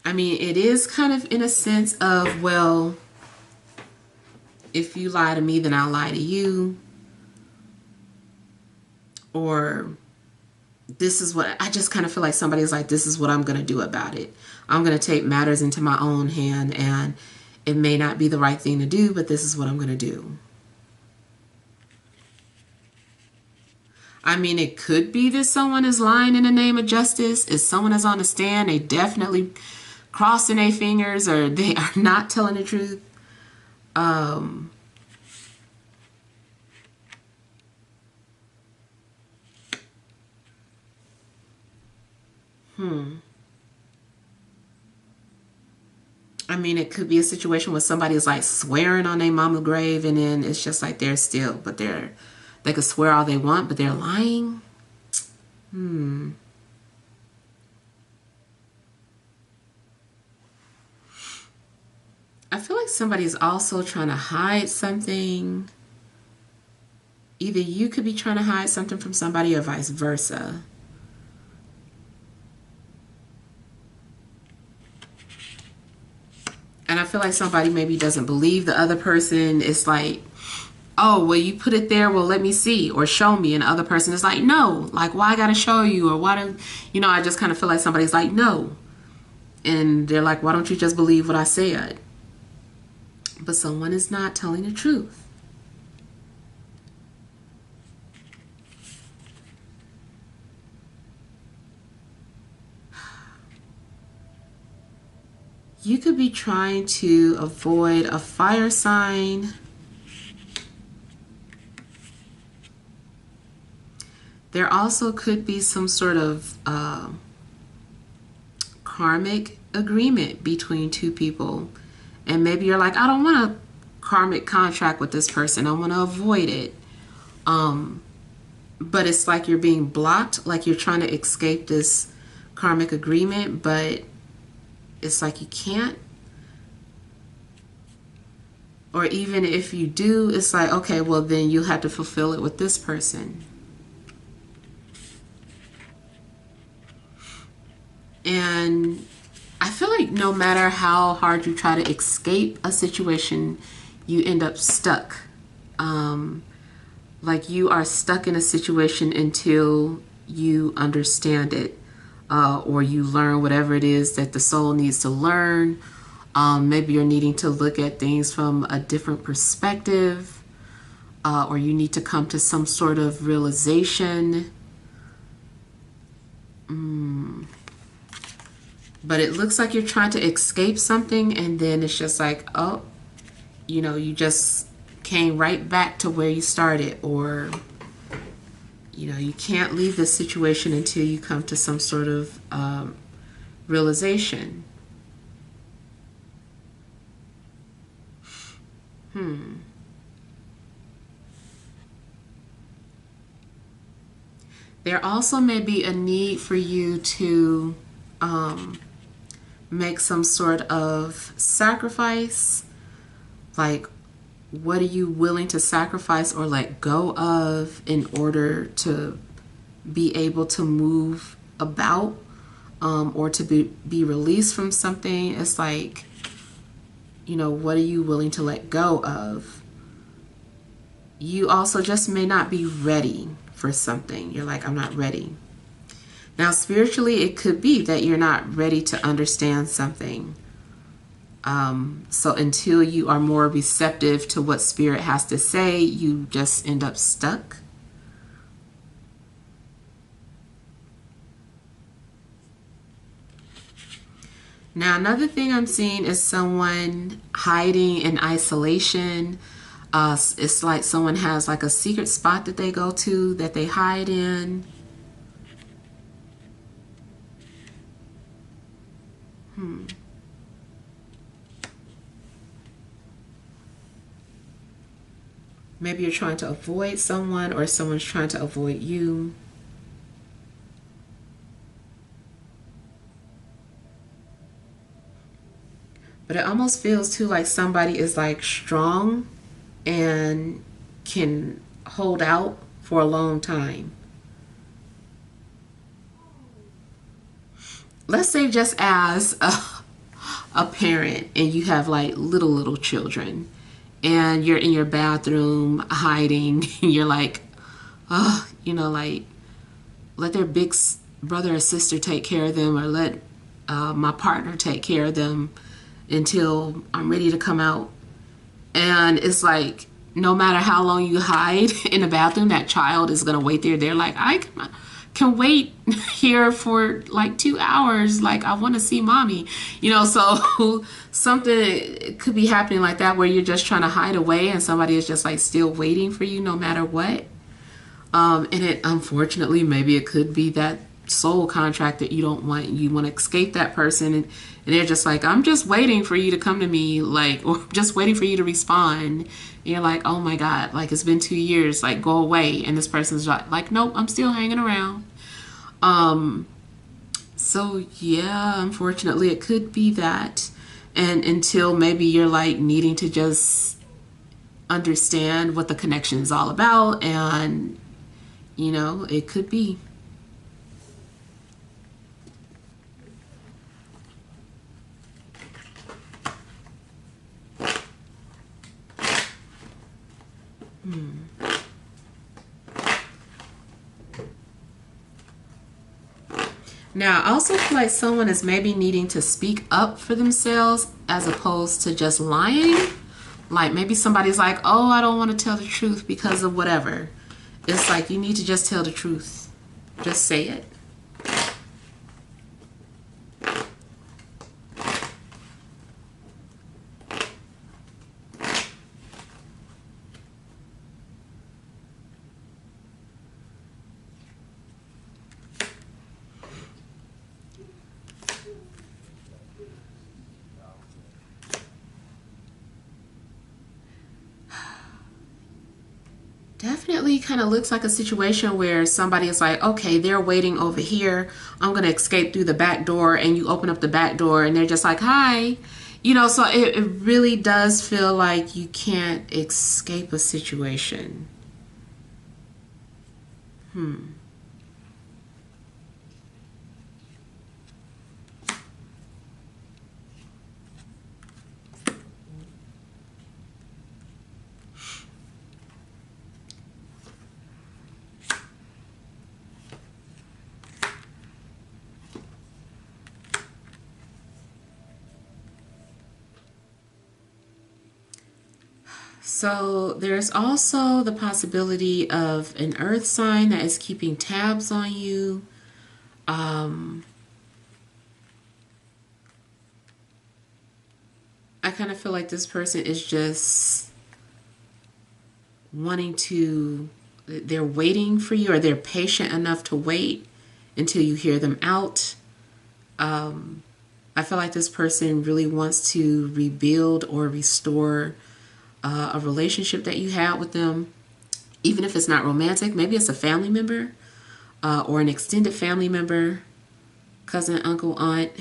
I mean, it is kind of in a sense of, well, if you lie to me, then I'll lie to you. or this is what I just kind of feel like somebody's like, this is what I'm going to do about it. I'm going to take matters into my own hand, and it may not be the right thing to do, but this is what I'm going to do. I mean, it could be that someone is lying in the name of justice. If someone is on the stand, they definitely crossing their fingers, or they are not telling the truth. I mean, it could be a situation where somebody is like swearing on their mama's grave, and then it's just like they're still, but they could swear all they want, but they're lying. I feel like somebody's also trying to hide something. Either you could be trying to hide something from somebody, or vice versa. And I feel like somebody maybe doesn't believe the other person. It's like, oh, well, you put it there, well, let me see, or show me. And the other person is like, no, like, why I gotta show you? Or why do, I just kind of feel like somebody's like, no. And they're like, why don't you just believe what I said? But someone is not telling the truth. You could be trying to avoid a fire sign. There also could be some sort of karmic agreement between two people. And maybe you're like, I don't want a karmic contract with this person. I want to avoid it. But it's like you're being blocked, like you're trying to escape this karmic agreement, but it's like you can't. Or even if you do, it's like, okay, well, then you have to fulfill it with this person. And I feel like no matter how hard you try to escape a situation, you end up stuck. Like you are stuck in a situation until you understand it, or you learn whatever it is that the soul needs to learn. Maybe you're needing to look at things from a different perspective, or you need to come to some sort of realization. But it looks like you're trying to escape something, and then it's just like, oh, you just came right back to where you started, or, you can't leave this situation until you come to some sort of realization. There also may be a need for you to make some sort of sacrifice. Like, what are you willing to sacrifice or let go of in order to be able to move about, or to be released from something? It's like, what are you willing to let go of? You also just may not be ready for something. You're like, I'm not ready. Now, spiritually, it could be that you're not ready to understand something. So until you are more receptive to what spirit has to say, you just end up stuck. Now, another thing I'm seeing is someone hiding in isolation. It's like someone has like a secret spot that they go to, that they hide in. Maybe you're trying to avoid someone, or someone's trying to avoid you. But it almost feels too like somebody is like strong and can hold out for a long time. Let's say just as a parent, and you have like little children, and you're in your bathroom hiding, and you're like, oh, you know, like let their big brother or sister take care of them, or let my partner take care of them until I'm ready to come out. And it's like, no matter how long you hide in the bathroom, that child is going to wait there. They're like, I can wait here for like 2 hours. Like, I want to see mommy, you know. So something could be happening like that, where you're just trying to hide away and somebody is just like still waiting for you no matter what. And it, unfortunately, maybe it could be that soul contract that you don't want. You want to escape that person, and they're just like, I'm just waiting for you to come to me, like, or just waiting for you to respond. And you're like, oh my God, like, it's been 2 years, like, go away. And this person's like, nope, I'm still hanging around. So yeah, unfortunately, it could be that. And until maybe you're like needing to just understand what the connection is all about, and you know, it could be. Now, I also feel like someone is maybe needing to speak up for themselves as opposed to just lying. Like maybe somebody's like, oh, I don't want to tell the truth because of whatever. It's like, you need to just tell the truth. Just say it. Definitely kind of looks like a situation where somebody is like, okay, they're waiting over here. I'm going to escape through the back door. And you open up the back door and they're just like, hi. You know, so it really does feel like you can't escape a situation. So there's also the possibility of an earth sign that is keeping tabs on you. I kind of feel like this person is just wanting to, they're waiting for you, or they're patient enough to wait until you hear them out. I feel like this person really wants to rebuild or restore a relationship that you had with them, even if it's not romantic. Maybe it's a family member or an extended family member, cousin, uncle, aunt,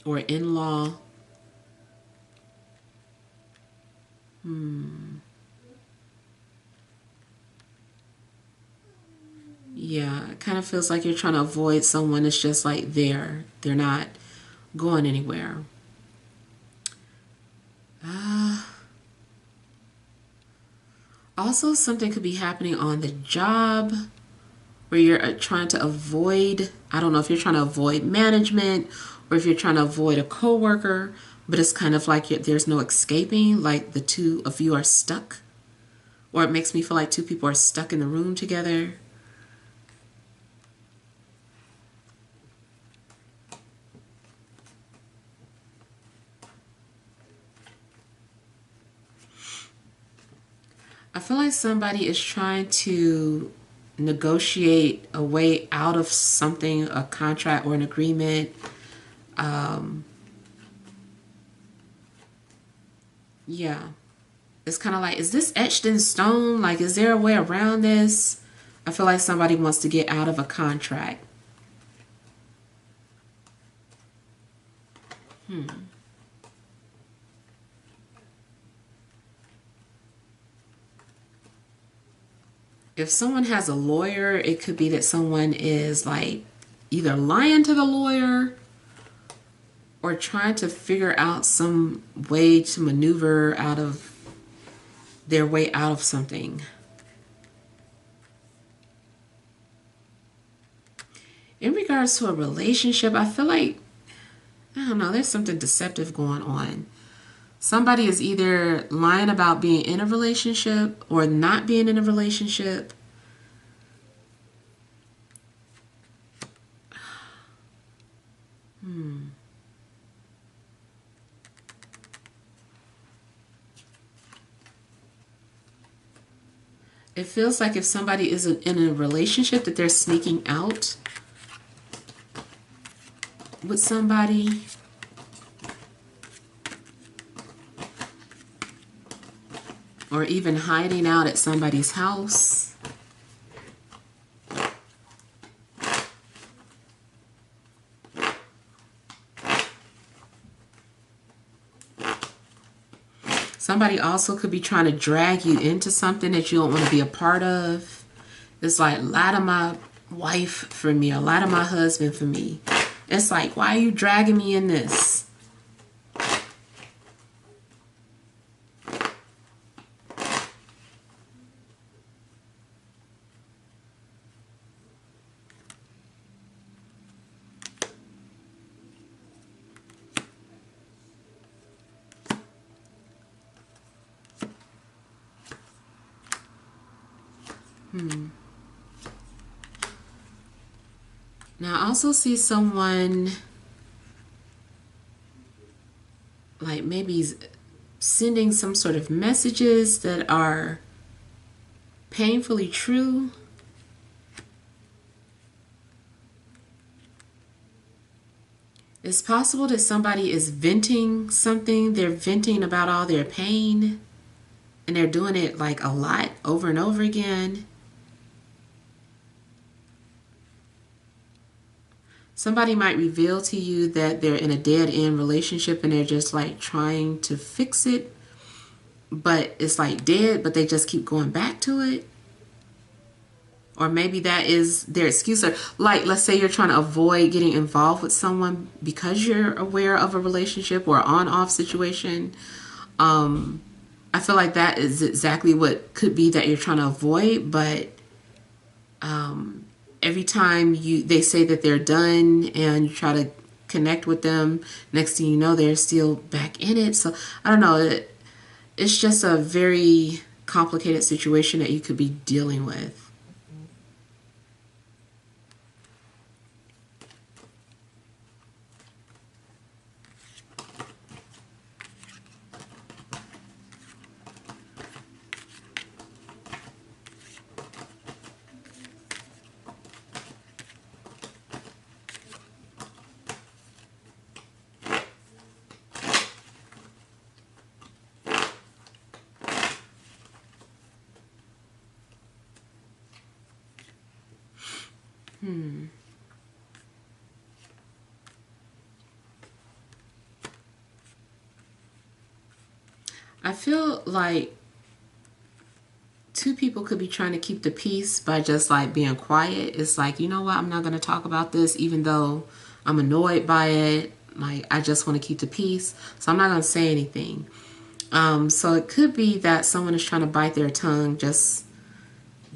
or in-law. Yeah, it kind of feels like you're trying to avoid someone that's just like there. They're not going anywhere. Also, something could be happening on the job where you're trying to avoid, I don't know if you're trying to avoid management or if you're trying to avoid a coworker, but it's kind of like there's no escaping, like the two of you are stuck. Or it makes me feel like two people are stuck in the room together. I feel like somebody is trying to negotiate a way out of something, a contract or an agreement. Yeah. It's kind of like, is this etched in stone? Like, is there a way around this? I feel like somebody wants to get out of a contract. If someone has a lawyer, it could be that someone is like either lying to the lawyer or trying to figure out some way to maneuver out of their way out of something. In regards to a relationship, I feel like, I don't know, there's something deceptive going on. Somebody is either lying about being in a relationship or not being in a relationship. It feels like if somebody is in a relationship that they're sneaking out with somebody. Or even hiding out at somebody's house. Somebody also could be trying to drag you into something that you don't want to be a part of. It's like, lie to my wife for me, or lie to my husband for me. It's like, why are you dragging me in this? Now, I also see someone like maybe sending some sort of messages that are painfully true. It's possible that somebody is venting something. They're venting about all their pain, and they're doing it like a lot over and over again. Somebody might reveal to you that they're in a dead-end relationship and they're just like trying to fix it, but it's like dead, but they just keep going back to it. Or maybe that is their excuse. Or like, let's say you're trying to avoid getting involved with someone because you're aware of a relationship or on-off situation. I feel like that is exactly what could be that you're trying to avoid, but every time they say that they're done and you try to connect with them, next thing you know, they're still back in it. So I don't know. It's just a very complicated situation that you could be dealing with. I feel like two people could be trying to keep the peace by just like being quiet. It's like, you know what, I'm not going to talk about this even though I'm annoyed by it. Like, I just want to keep the peace, so I'm not going to say anything. So it could be that someone is trying to bite their tongue just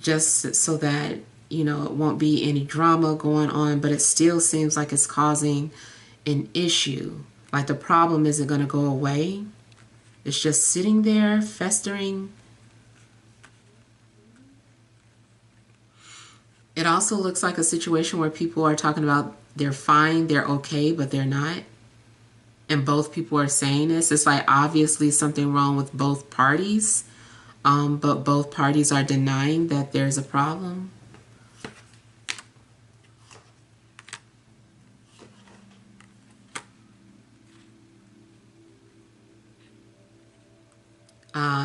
so that, you know, it won't be any drama going on, but it still seems like it's causing an issue. Like the problem isn't going to go away. It's just sitting there, festering. It also looks like a situation where people are talking about they're fine, they're okay, but they're not. And both people are saying this. It's like obviously something wrong with both parties, but both parties are denying that there's a problem.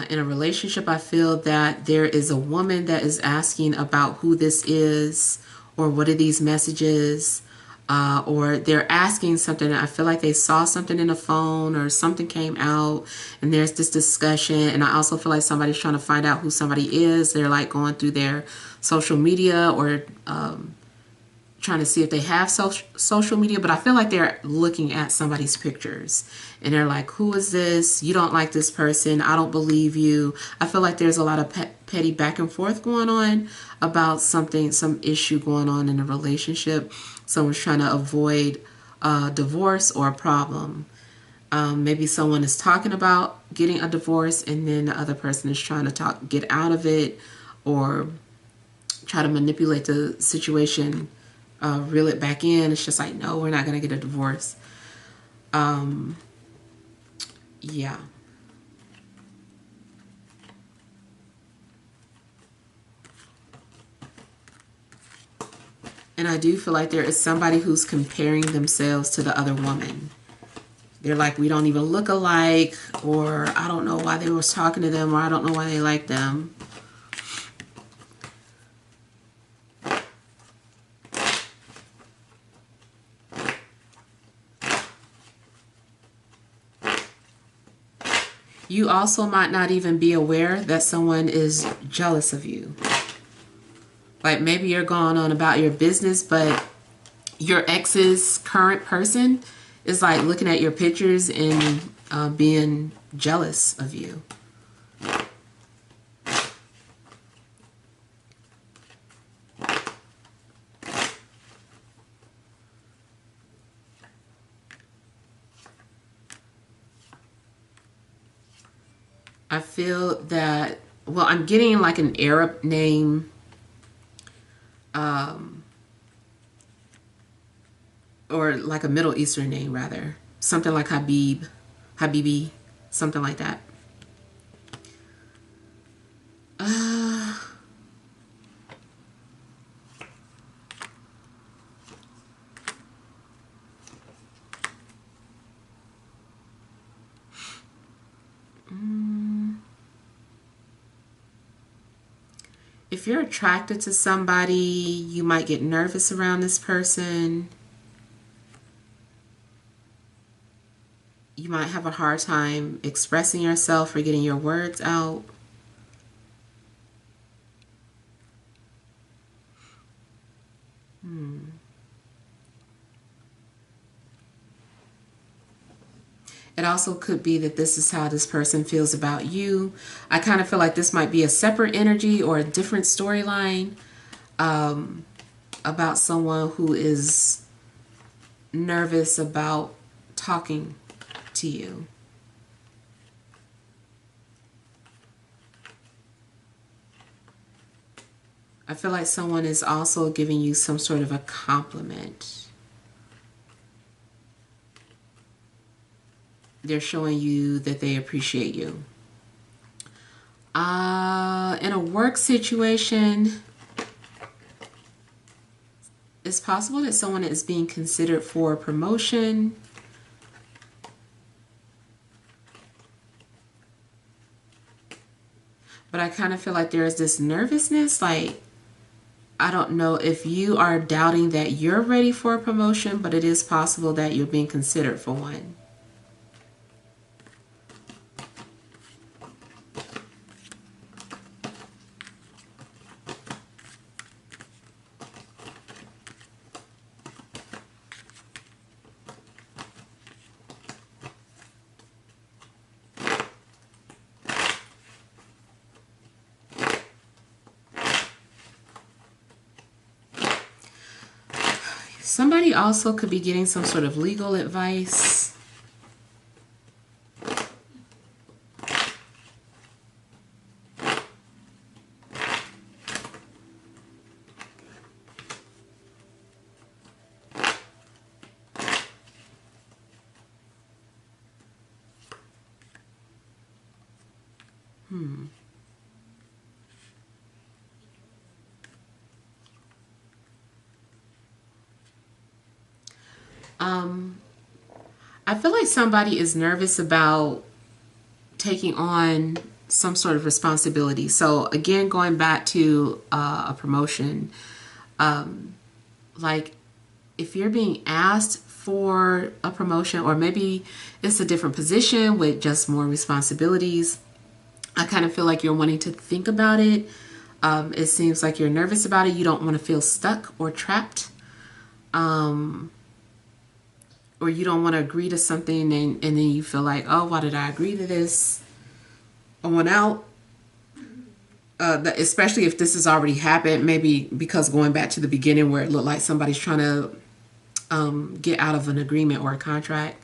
In a relationship, I feel that there is a woman that is asking about who this is or what are these messages, or they're asking something. I feel like they saw something in the phone or something came out and there's this discussion. And I also feel like somebody's trying to find out who somebody is. They're like going through their social media or trying to see if they have social media, but I feel like they're looking at somebody's pictures and they're like, who is this? You don't like this person. I don't believe you. I feel like there's a lot of petty back and forth going on about something, some issue going on in a relationship. Someone's trying to avoid a divorce or a problem. Maybe someone is talking about getting a divorce and then the other person is trying to get out of it, or try to manipulate the situation, reel it back in. It's just like, no, we're not going to get a divorce. Yeah. And I do feel like there is somebody who's comparing themselves to the other woman. They're like, we don't even look alike, or I don't know why they was talking to them, or I don't know why they like them. You also might not even be aware that someone is jealous of you. Like maybe you're going on about your business, but your ex's current person is like looking at your pictures and being jealous of you. I feel that, well, I'm getting like an Arab name, or like a Middle Eastern name rather. Something like Habibi, something like that. If you're attracted to somebody, you might get nervous around this person. You might have a hard time expressing yourself or getting your words out. It also could be that this is how this person feels about you. I kind of feel like this might be a separate energy or a different storyline about someone who is nervous about talking to you. I feel like someone is also giving you some sort of a compliment. They're showing you that they appreciate you. In a work situation, it's possible that someone is being considered for a promotion. But I kind of feel like there is this nervousness, like, I don't know if you are doubting that you're ready for a promotion, but it is possible that you're being considered for one. Somebody also could be getting some sort of legal advice. I feel like somebody is nervous about taking on some sort of responsibility. So again, going back to a promotion, like if you're being asked for a promotion, or maybe it's a different position with just more responsibilities, I kind of feel like you're wanting to think about it. It seems like you're nervous about it. You don't want to feel stuck or trapped. or you don't want to agree to something, and then you feel like, oh, why did I agree to this? I want out. Especially if this has already happened, maybe because going back to the beginning where it looked like somebody's trying to get out of an agreement or a contract.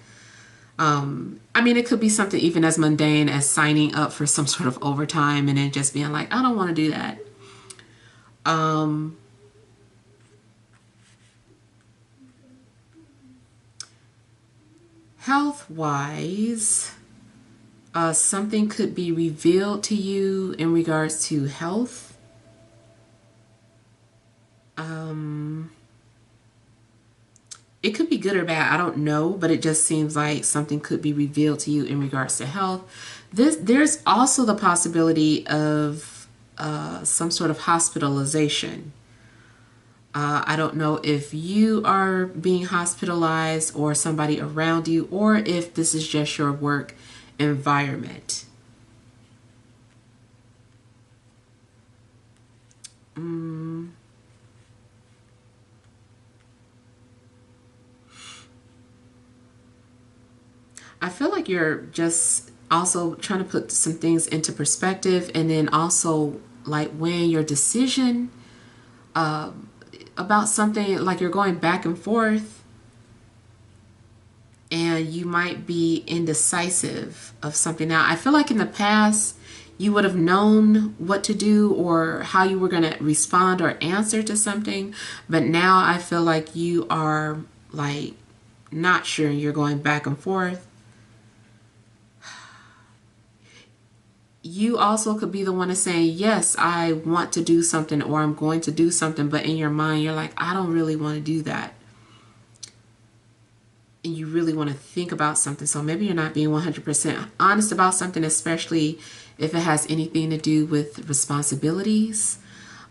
I mean, it could be something even as mundane as signing up for some sort of overtime and then just being like, I don't want to do that. Health-wise, something could be revealed to you in regards to health. It could be good or bad, I don't know, but it just seems like something could be revealed to you in regards to health. There's also the possibility of some sort of hospitalization. I don't know if you are being hospitalized or somebody around you, or if this is just your work environment. I feel like you're just also trying to put some things into perspective, and then also like weighing your decision about something, like you're going back and forth, and you might be indecisive of something. Now, I feel like in the past, you would have known what to do or how you were going to respond or answer to something, but now I feel like you are like not sure, you're going back and forth. You also could be the one to say, yes, I want to do something, or I'm going to do something, but in your mind, you're like, I don't really want to do that. And you really want to think about something. So maybe you're not being 100% honest about something, especially if it has anything to do with responsibilities.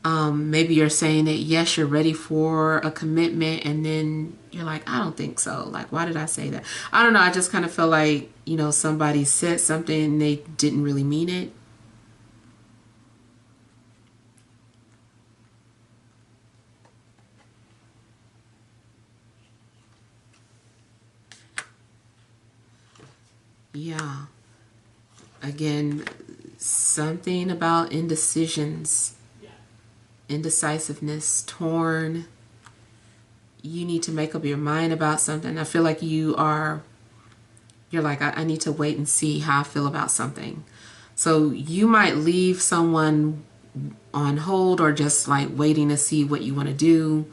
Maybe you're saying that, yes, you're ready for a commitment, and then you're like, I don't think so. Like, why did I say that? I don't know. I just kind of feel like, you know, somebody said something and they didn't really mean it. Yeah. Again, something about indecisions, indecisiveness, torn. You need to make up your mind about something. I feel like you're like, I need to wait and see how I feel about something. So you might leave someone on hold, or just like waiting to see what you want to do.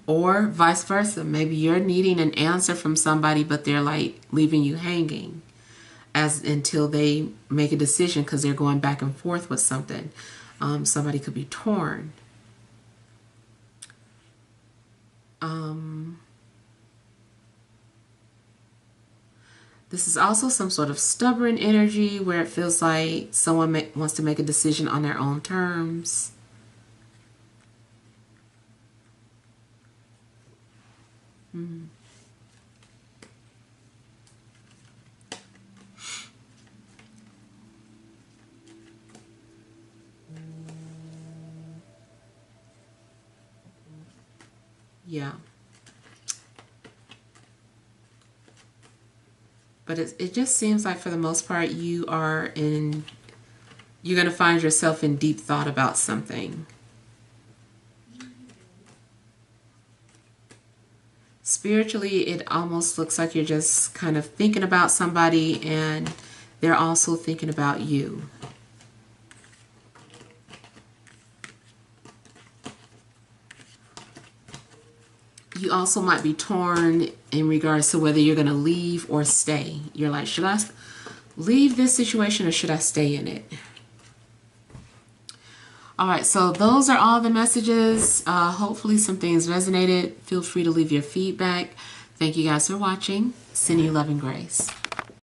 Or vice versa. Maybe you're needing an answer from somebody, but they're like leaving you hanging until they make a decision, because they're going back and forth with something. Somebody could be torn. This is also some sort of stubborn energy where it feels like someone wants to make a decision on their own terms. Yeah. But it just seems like for the most part you're going to find yourself in deep thought about something. Spiritually, it almost looks like you're just kind of thinking about somebody, and they're also thinking about you. You also might be torn in regards to whether you're going to leave or stay. You're like, should I leave this situation or should I stay in it? All right, so those are all the messages. Hopefully some things resonated. Feel free to leave your feedback. Thank you guys for watching. Sending you love and grace.